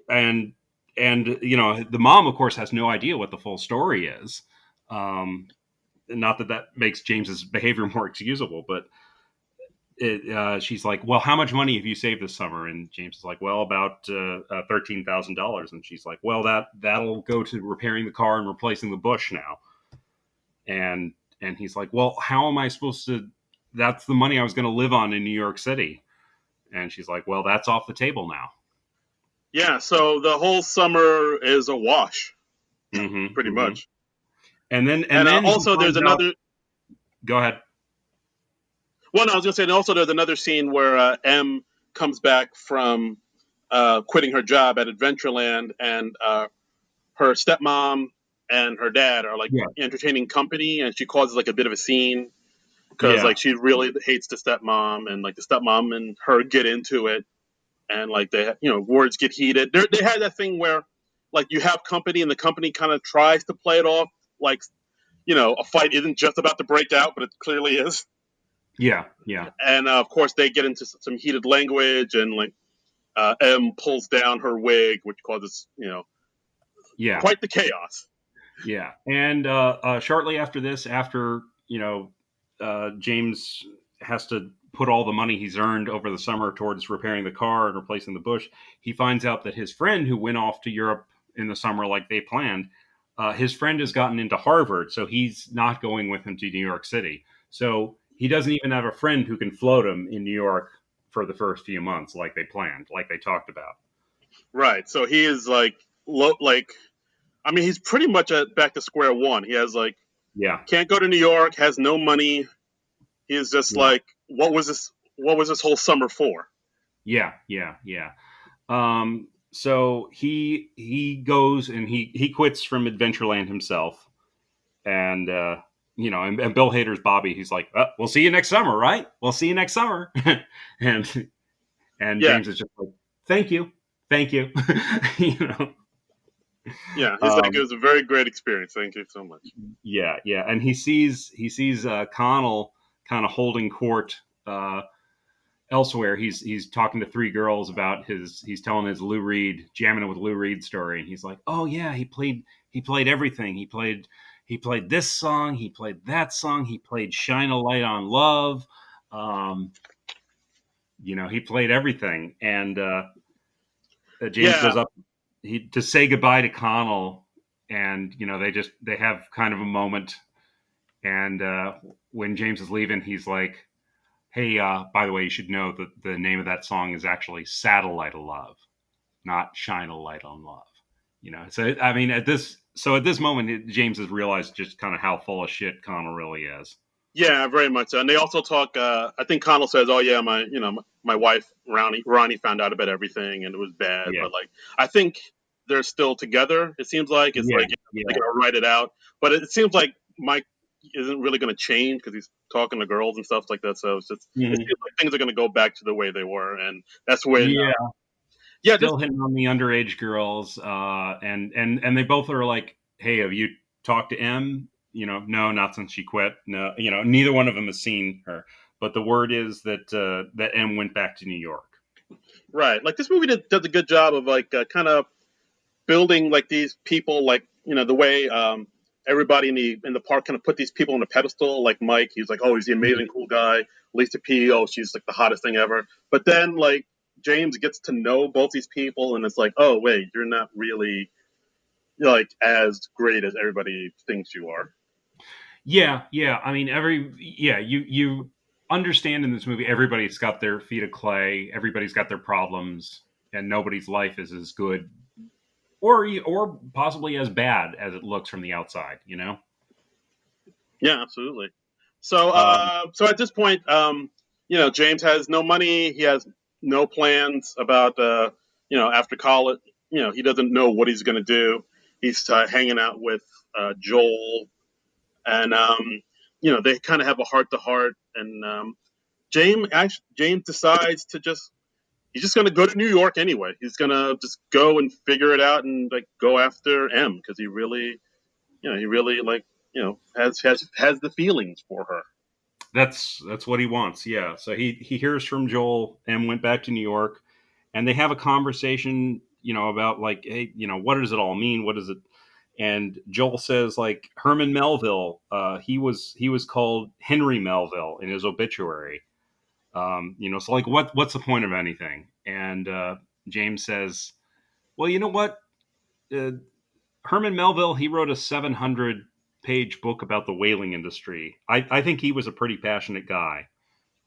And the mom, of course, has no idea what the full story is. Not that makes James's behavior more excusable, but she's like, "Well, how much money have you saved this summer?" And James is like, "Well, about $13,000." And she's like, "Well, that'll go to repairing the car and replacing the bush now." And he's like, "Well, how am I supposed to? That's the money I was going to live on in New York City." And she's like, "Well, that's off the table now." Yeah, so the whole summer is a wash, pretty much. And then also there's another. Go ahead. Well, no, I was gonna say, and also there's another scene where M comes back from quitting her job at Adventureland, and her stepmom and her dad are like entertaining company, and she causes like a bit of a scene because like she really hates the stepmom, and like the stepmom and her get into it, and like they words get heated. They had that thing where like you have company, and the company kind of tries to play it off like a fight isn't just about to break out, but it clearly is. Yeah. And of course they get into some heated language, and like M pulls down her wig, which causes quite the chaos. Yeah, and shortly after this, after James has to put all the money he's earned over the summer towards repairing the car and replacing the bush, he finds out that his friend who went off to Europe in the summer like they planned, his friend has gotten into Harvard, so he's not going with him to New York City. So he doesn't even have a friend who can float him in New York for the first few months like they planned, like they talked about. Right. So he is like, I mean, he's pretty much back to square one. He has like, can't go to New York, has no money. He is just like, what was this? What was this whole summer for? Yeah. So he goes and he quits from Adventureland himself, and and Bill Hader's Bobby. He's like, "We'll see you next summer, right? We'll see you next summer." and James is just like, "Thank you." Yeah, he's like, it was a very great experience. Thank you so much. Yeah, and he sees Connell kind of holding court elsewhere. He's talking to three girls about he's telling his Lou Reed, jamming it with Lou Reed story, and he's like, "Oh yeah, he played everything. He played this song, he played that song, he played Shine a Light on Love. He played everything." And James goes up to say goodbye to Connell, and they have kind of a moment. And when James is leaving, he's like, "Hey, by the way, you should know that the name of that song is actually Satellite of Love, not Shine a Light on Love." So I mean, at this moment, James has realized just kind of how full of shit Connell really is. Yeah, very much so. And they also talk. I think Connell says, "Oh yeah, my wife Ronnie found out about everything, and it was bad." Yeah. But like, I think they're still together. It seems like they're gonna write it out. But it seems like Mike isn't really going to change because he's talking to girls and stuff like that. So it Mhm. feels like things are going to go back to the way they were, and that's when Yeah, yeah, just still hitting on the underage girls, and they both are like, "Hey, have you talked to M? No, not since she quit. No, neither one of them has seen her. But the word is that M went back to New York. right. Like this movie does a good job of like kind of building like these people, like the way everybody in the park kind of put these people on a pedestal. Like Mike, he's like, oh, he's the amazing cool guy. Lisa P, oh, she's like the hottest thing ever. But then like James gets to know both these people, and it's like, oh wait, you're not really like as great as everybody thinks you are. Yeah, yeah. I mean, you understand in this movie, everybody's got their feet of clay, everybody's got their problems, and nobody's life is as good or possibly as bad as it looks from the outside. Yeah, absolutely. So, Um, so at this point, James has no money. He has no plans about, after college. He doesn't know what he's going to do. He's hanging out with Joel, and they kind of have a heart to heart. And James decides to he's just going to go to New York anyway. He's going to just go and figure it out and like go after M because he really like has the feelings for her. that's what he wants. Yeah. So he hears from Joel and went back to New York, and they have a conversation. About like, hey, what does it all mean? What does it? And Joel says like Herman Melville. He was called Henry Melville in his obituary. So like what's the point of anything? And James says, well, you know what? Uh, Herman Melville, he wrote a 700-page book about the whaling industry. I think he was a pretty passionate guy.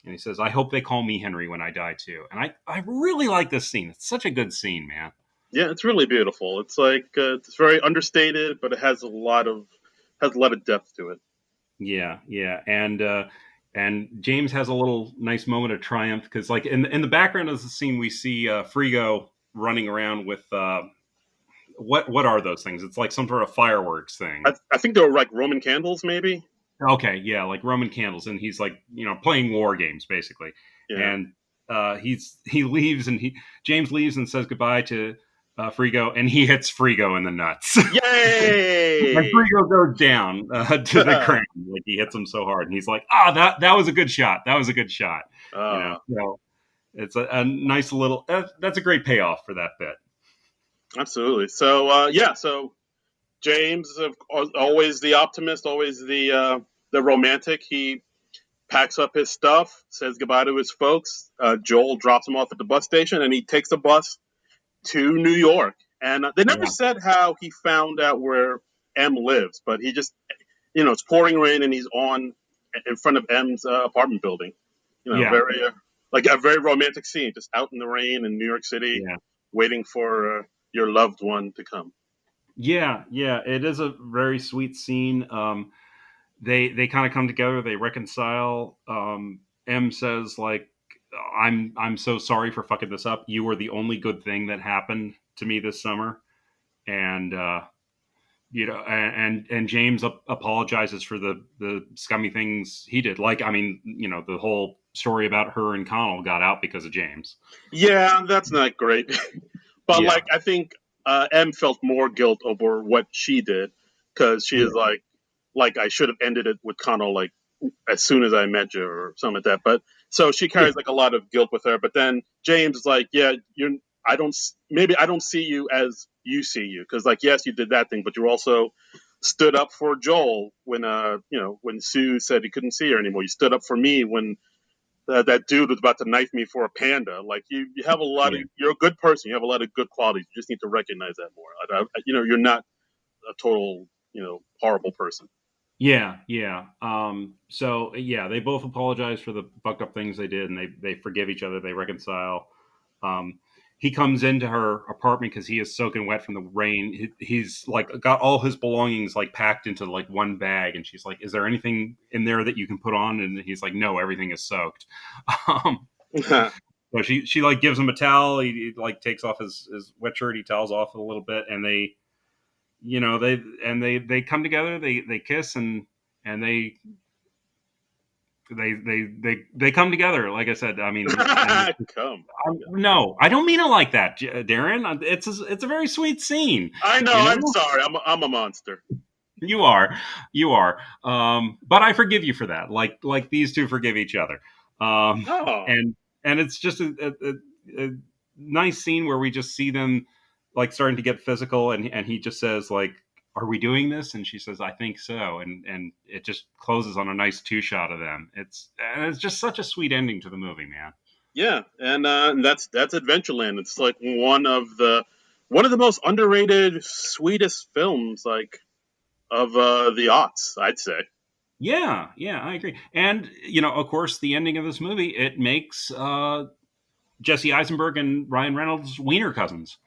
And he says, I hope they call me Henry when I die too. And I really like this scene. It's such a good scene, man. Yeah, it's really beautiful. It's like it's very understated, but it has a lot of depth to it. Yeah, yeah. And James has a little nice moment of triumph because like in the background of the scene we see Frigo running around with what are those things? It's like some sort of fireworks thing. I think they were like Roman candles, maybe. Okay, yeah, like Roman candles, and he's like playing war games basically, Yeah. and he leaves and he James leaves and says goodbye to Frigo, and he hits Frigo in the nuts, and Yay! Frigo goes down to the ground, like he hits him so hard, and he's like, that was a good shot, that was a good shot, uh, So it's a nice little that's a great payoff for that bit. Absolutely. So yeah, so James, always the optimist, always the romantic. He packs up his stuff, says goodbye to his folks. Joel drops him off at the bus station, and he takes a bus to New York. And they never Yeah, said how he found out where M lives, but he just, it's pouring rain, and he's in front of M's apartment building. yeah, Very like a very romantic scene, just out in the rain in New York City, yeah. waiting for your loved one to come. Yeah, yeah, it is a very sweet scene. They kind of come together, they reconcile. M says like, I'm so sorry for fucking this up. You were the only good thing that happened to me this summer, and and James apologizes for the scummy things he did. Like, I mean, the whole story about her and Connell got out because of James. Yeah, that's not great. But Yeah, like, I think M felt more guilt over what she did because she is yeah, like I should have ended it with Connell like as soon as I met you or something like that. But so she yeah, carries like a lot of guilt with her. But then James is like, yeah, you, I don't, maybe I don't see you as you see you because like yes, you did that thing, but you also stood up for Joel when when Sue said he couldn't see her anymore. You stood up for me when that dude was about to knife me for a panda. Like you have a lot of, yeah. you're a good person. You have a lot of good qualities. You just need to recognize that more. You're not a total, horrible person. Yeah, yeah. So yeah, they both apologize for the fucked up things they did, and they forgive each other. They reconcile. Um, he comes into her apartment because he is soaking wet from the rain. He's like got all his belongings like packed into like one bag, and she's like, "Is there anything in there that you can put on?" And he's like, "No, everything is soaked." Um, so she like gives him a towel. He like takes off his wet shirt. He towels off a little bit, and they come together, they kiss, and and they come together. Like I said, I mean, and Come. no, I don't mean it like that, Darren. It's a very sweet scene. I know. You I'm know, sorry. I'm a monster. you are. But I forgive you for that. Like these two forgive each other. Um, Oh. and it's just a nice scene where we just see them like starting to get physical, and he just says like, "Are we doing this?" And she says, "I think so." And it just closes on a nice two shot of them. It's just such a sweet ending to the movie, man. Yeah, and that's Adventureland. It's like one of the most underrated, sweetest films like of the aughts, I'd say. Yeah, yeah, I agree. And of course, the ending of this movie it makes Jesse Eisenberg and Ryan Reynolds wiener cousins.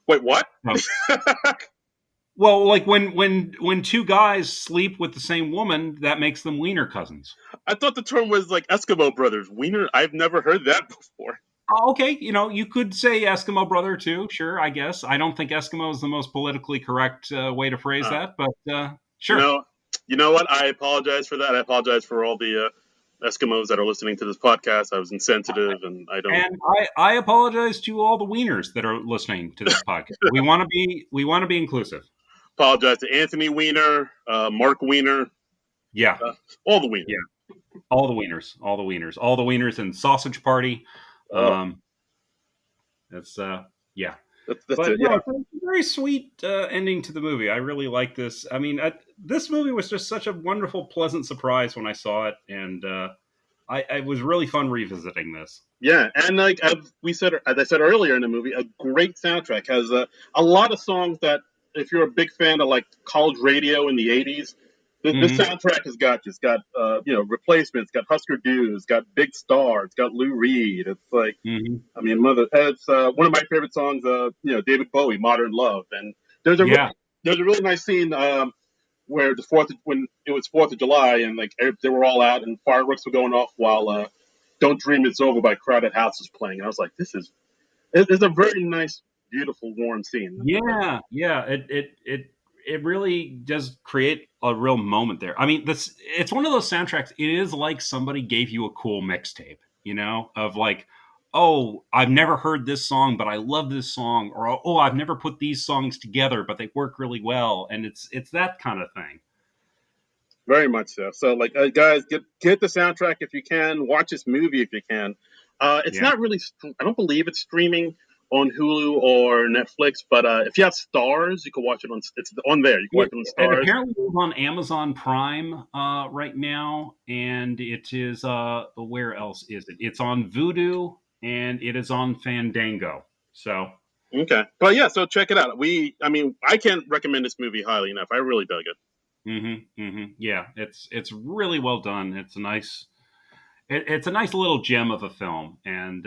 Wait, what? No. Well, like when two guys sleep with the same woman, that makes them wiener cousins. I thought the term was like Eskimo brothers. Wiener. I've never heard that before. Okay, you could say Eskimo brother too. Sure, I guess. I don't think Eskimo is the most politically correct way to phrase Uh, that, but you sure. know, you know what? I apologize for that. I apologize for all the Eskimos that are listening to this podcast. I was insensitive, and I don't And I apologize to all the wieners that are listening to this podcast. We want to be inclusive. apologize to Anthony Weiner, Mark Weiner, Yeah, uh, all the Wieners. yeah. All the wieners and Sausage Party. Oh, Um, that's yeah. that's But it. no, Yeah. it's a very sweet ending to the movie. I really like this. I mean, this movie was just such a wonderful, pleasant surprise when I saw it, and I was really fun revisiting this. Yeah, and like as I said earlier in the movie, a great soundtrack has a lot of songs that if you're a big fan of like college radio in the '80s, this Hmm. soundtrack has got just got replacements, got Husker Du, it's got Big Star, it's got Lou Reed. It's like Hmm. I mean, it's one of my favorite songs. David Bowie, Modern Love, and there's a Yeah, really there's a really nice scene where when it was Fourth of July and like they were all out and fireworks were going off while "Don't Dream It's Over" by Crowded House was playing, and I was like, it's a very nice, beautiful, warm scene. yeah. It really does create a real moment there. I mean, this it's one of those soundtracks. It is like somebody gave you a cool mixtape, of like, oh, I've never heard this song, but I love this song, or oh, I've never put these songs together, but they work really well, and it's that kind of thing. Very much so. So, like, guys, get the soundtrack if you can. Watch this movie if you can. It's Yeah. not really. I don't believe it's streaming on Hulu or Netflix, but if you have Stars, you can watch it on. It's on there. You can watch it on It Stars. apparently is on Amazon Prime right now, and it is where else is it? It's on Vudu and it is on Fandango. So Okay, but yeah, so check it out. I mean, I can't recommend this movie highly enough. I really dug it. yeah, it's really well done. It's a nice little gem of a film, and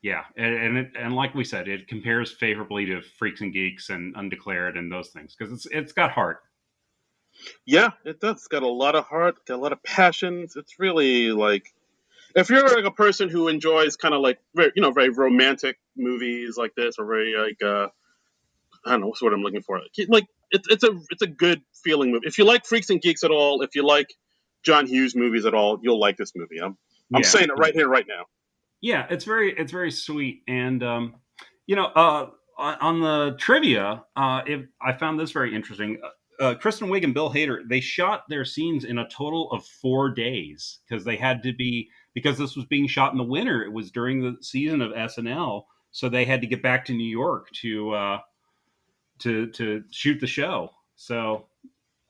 yeah, and like we said, it compares favorably to Freaks and Geeks and Undeclared and those things because it's got heart. Yeah, it does. It's got a lot of heart, got a lot of passions. It's really like if you're like a person who enjoys kind of like very romantic movies like this, or very like I don't know what's what I'm looking for. Like it's a good feeling movie. If you like Freaks and Geeks at all, if you like John Hughes movies at all, you'll like this movie. I'm Yeah, saying it right here, right now. yeah, it's very sweet, and on the trivia, I found this very interesting. Kristen Wiig and Bill Hader they shot their scenes in a total of 4 days because they had to be because this was being shot in the winter. It was during the season of SNL, so they had to get back to New York to shoot the show. So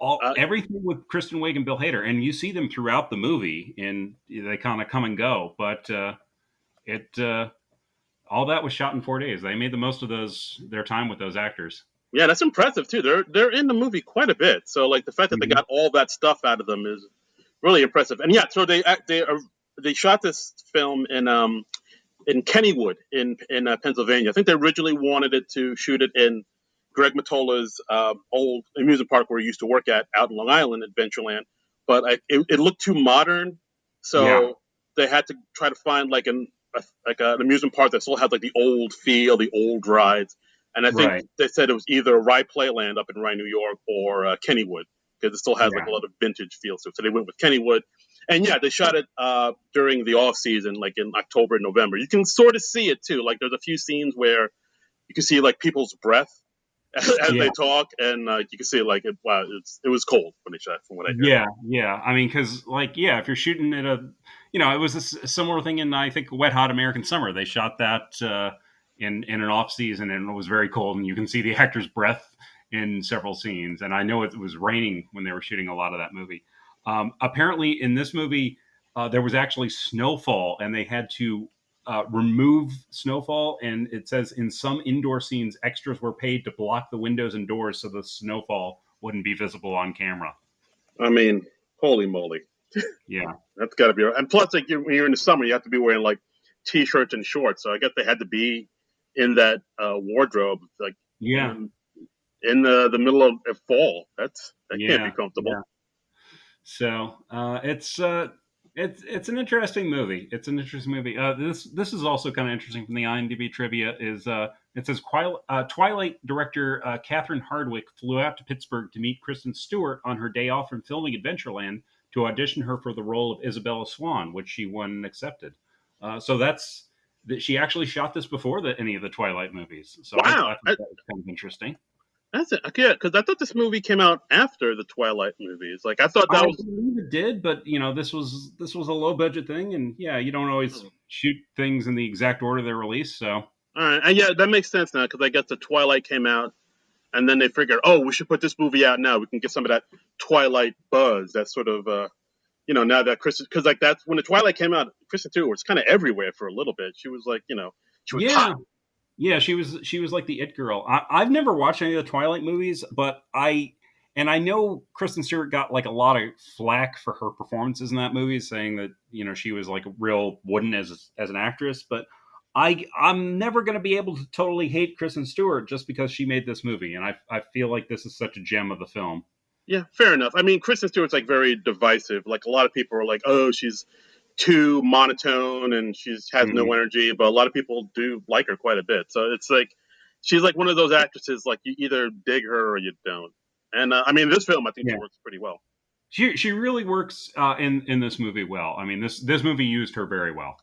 Uh, everything with Kristen Wiig and Bill Hader, and you see them throughout the movie, and they kind of come and go, but it all that was shot in 4 days. They made the most of their time with those actors. yeah, that's impressive too. They're in the movie quite a bit. So like the fact that they Mhm. got all that stuff out of them is really impressive. And yeah, so they shot this film in Kennywood in Pennsylvania. I think they originally wanted it to shoot it in Greg Matola's old amusement park where he used to work at out in Long Island, Adventureland. But it looked too modern, Yeah, so they had to try to find an amusement park that still had like the old feel, the old rides. And I think right. they said it was either Rye Playland up in Rye, New York, or Kennywood. because it still has like a lot of vintage feel to it. So they went with Kennywood, and yeah, they shot it during the off season, like in October and November. You can sort of see it too. Like there's a few scenes where you can see like people's breath as they talk, and you can see like it was cold when they shot, from what I hear. Yeah. I mean, because if you're shooting at it was a similar thing in I think Wet Hot American Summer. They shot that in an off season, and it was very cold, and you can see the actor's breath in several scenes. And I know it was raining when they were shooting a lot of that movie. Apparently, in this movie, there was actually snowfall, and they had to remove snowfall. And it says in some indoor scenes, extras were paid to block the windows and doors so the snowfall wouldn't be visible on camera. I mean, holy moly. Yeah. That's got to be right. And plus, like when you're in the summer, you have to be wearing like t-shirts and shorts. So I guess they had to be in that wardrobe, like in the middle of fall. That can't be comfortable. Yeah. So it's an interesting movie. It's an interesting movie. This is also kind of interesting from the IMDb trivia. Is it says Twilight director Catherine Hardwicke flew out to Pittsburgh to meet Kristen Stewart on her day off from filming Adventureland to audition her for the role of Isabella Swan, which she won and accepted. So that's that she actually shot this before any of the Twilight movies. So I thought that was kind of interesting. That's it. Okay, because I thought this movie came out after the Twilight movies. Like I thought that was. I believe it did, but this was a low budget thing, and you don't always shoot things in the exact order they're released. So all right, and yeah, that makes sense now because I guess the Twilight came out, and then they figured, oh, we should put this movie out now. We can get some of that Twilight buzz. That sort of, now that Kristen, because like that's when the Twilight came out, Kristen Stewart was kind of everywhere for a little bit. She was like, she was hot. Yeah, she was like the it girl. I've never watched any of the Twilight movies, but I know Kristen Stewart got like a lot of flack for her performances in that movie, saying that she was like real wooden as an actress. But I'm never going to be able to totally hate Kristen Stewart just because she made this movie, and I feel like this is such a gem of the film. Yeah, fair enough. I mean, Kristen Stewart's like very divisive. Like a lot of people are like, oh, she's too monotone and she has no energy, but a lot of people do like her quite a bit. So it's like she's like one of those actresses like you either dig her or you don't. And I mean, this film I think she works pretty well. She really works in this movie well. I mean, this movie used her very well.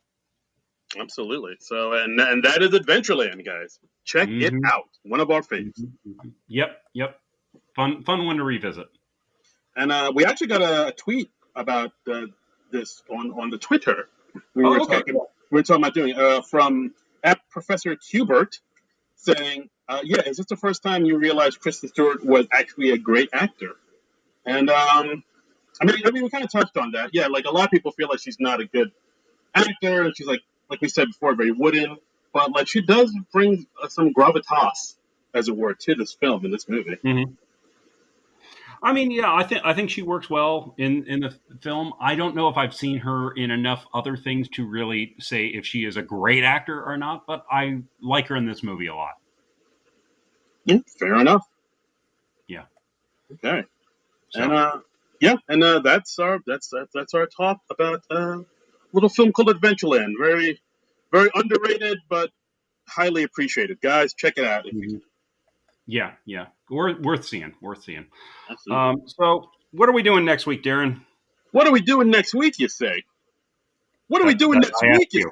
Absolutely. So and that is Adventureland, guys. Check it out. One of our faves. Yep. Fun one to revisit. And we actually got a tweet about this on the Twitter. We were talking about doing from Professor Hubert saying, is this the first time you realized Kristen Stewart was actually a great actor? And I mean, we kind of touched on that. Yeah, like a lot of people feel like she's not a good actor. She's like we said before, very wooden. But like she does bring some gravitas, as it were, to this film in this movie. Mm-hmm. I mean, yeah, I think she works well in the film. I don't know if I've seen her in enough other things to really say if she is a great actor or not, but I like her in this movie a lot. Yeah, fair enough. Yeah. Okay. So. And that's our talk about a little film called Adventureland. Very, very underrated, but highly appreciated. Guys, check it out if you can. Yeah. Worth seeing. Absolutely. So what are we doing next week, Darren? What are we doing next week, you say? What are we doing next week, you say?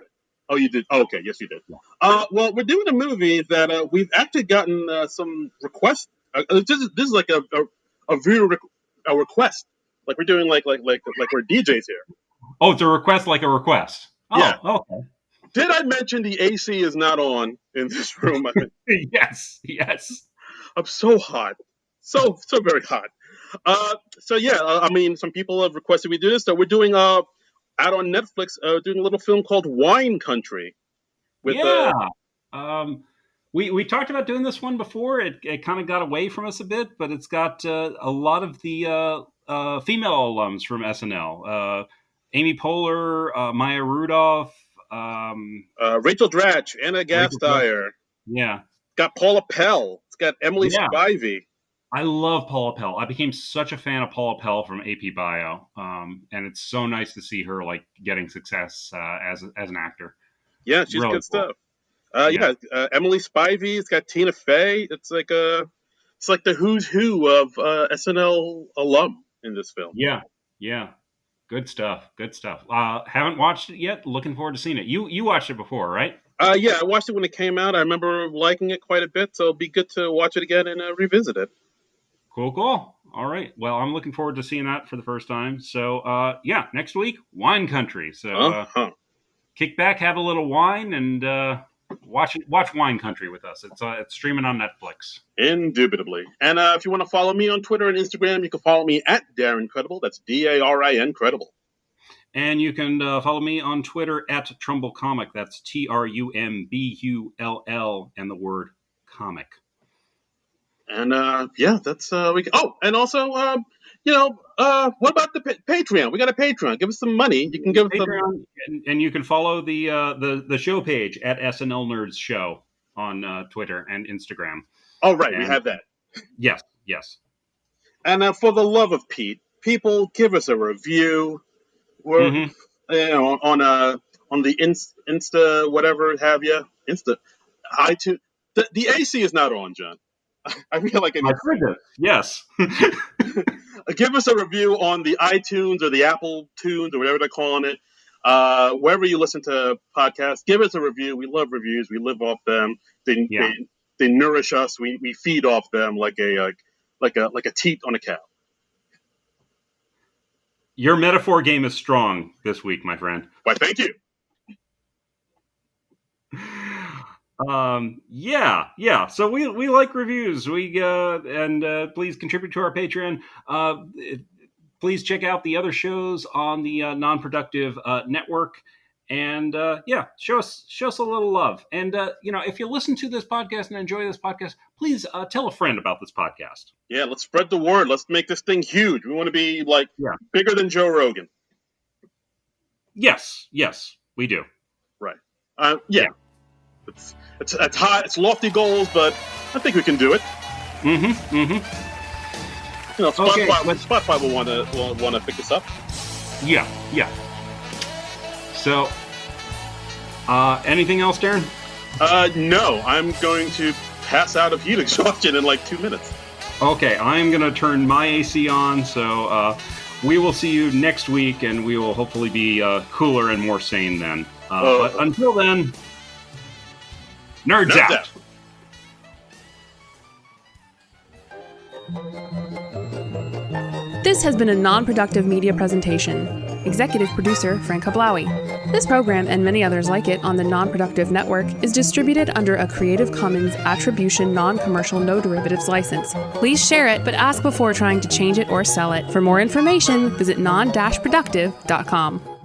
Oh, you did? Oh, okay, yes, you did. Yeah. Well, we're doing a movie that we've actually gotten some requests. This is like a viewer request. Like we're doing like we're DJs here. Oh, it's a request like a request. Oh, yeah. Okay. Did I mention the AC is not on in this room? I think. Yes. I'm so hot. So very hot. I mean, some people have requested we do this. So we're doing out on Netflix, doing a little film called Wine Country. We talked about doing this one before. It kind of got away from us a bit, but it's got a lot of the female alums from SNL. Amy Poehler, Maya Rudolph, Rachel Dratch, Anna Gasteyer. Yeah. Got Paula Pell. It's got Emily Spivey. I love Paula Pell. I became such a fan of Paula Pell from AP Bio, and it's so nice to see her like getting success as an actor. Yeah, she's really good cool stuff. Emily Spivey. It's got Tina Fey. It's like it's like the who's who of SNL alum in this film. Yeah, yeah. Good stuff. Good stuff. Haven't watched it yet. Looking forward to seeing it. You watched it before, right? Yeah, I watched it when it came out. I remember liking it quite a bit, so it'll be good to watch it again and revisit it. Cool, cool. All right. Well, I'm looking forward to seeing that for the first time. So, yeah, next week, Wine Country. So, kick back, have a little wine, and watch Wine Country with us. It's streaming on Netflix. Indubitably. And if you want to follow me on Twitter and Instagram, you can follow me at Darren Credible. That's DARIN Credible. And you can follow me on Twitter at Trumbull Comic. That's TRUMBULL and the word comic. And that's we. Oh, and also, what about the Patreon? We got a Patreon. Give us some money. You can give us Patreon, and you can follow the show page at SNL Nerds Show on Twitter and Instagram. Oh, right, we have that. Yes. And for the love of Pete, people give us a review. We're on the Insta whatever have you iTunes. The AC is not on, John. I feel like yes. Give us a review on the iTunes or the Apple Tunes or whatever they're calling it. Wherever you listen to podcasts, give us a review. We love reviews. We live off them. They nourish us. We feed off them like a teat on a cow. Your metaphor game is strong this week, my friend. Why, thank you. Yeah. So we like reviews. And please contribute to our Patreon. Please check out the other shows on the Non-Productive Network. And show us a little love. And if you listen to this podcast and enjoy this podcast, please tell a friend about this podcast. Yeah, let's spread the word. Let's make this thing huge. We want to be bigger than Joe Rogan. Yes, we do. Right. Yeah. It's high. It's lofty goals, but I think we can do it. Spotify will want to pick this up. Yeah. So, anything else, Darren? No, I'm going to pass out of heat exhaustion in like 2 minutes. Okay, I'm going to turn my AC on, so we will see you next week, and we will hopefully be cooler and more sane then. But until then, nerds out. This has been a non-productive media presentation. Executive producer, Frank Hablawi. This program and many others like it on the Non-Productive Network is distributed under a Creative Commons Attribution Non-Commercial No Derivatives license. Please share it, but ask before trying to change it or sell it. For more information, visit non-productive.com.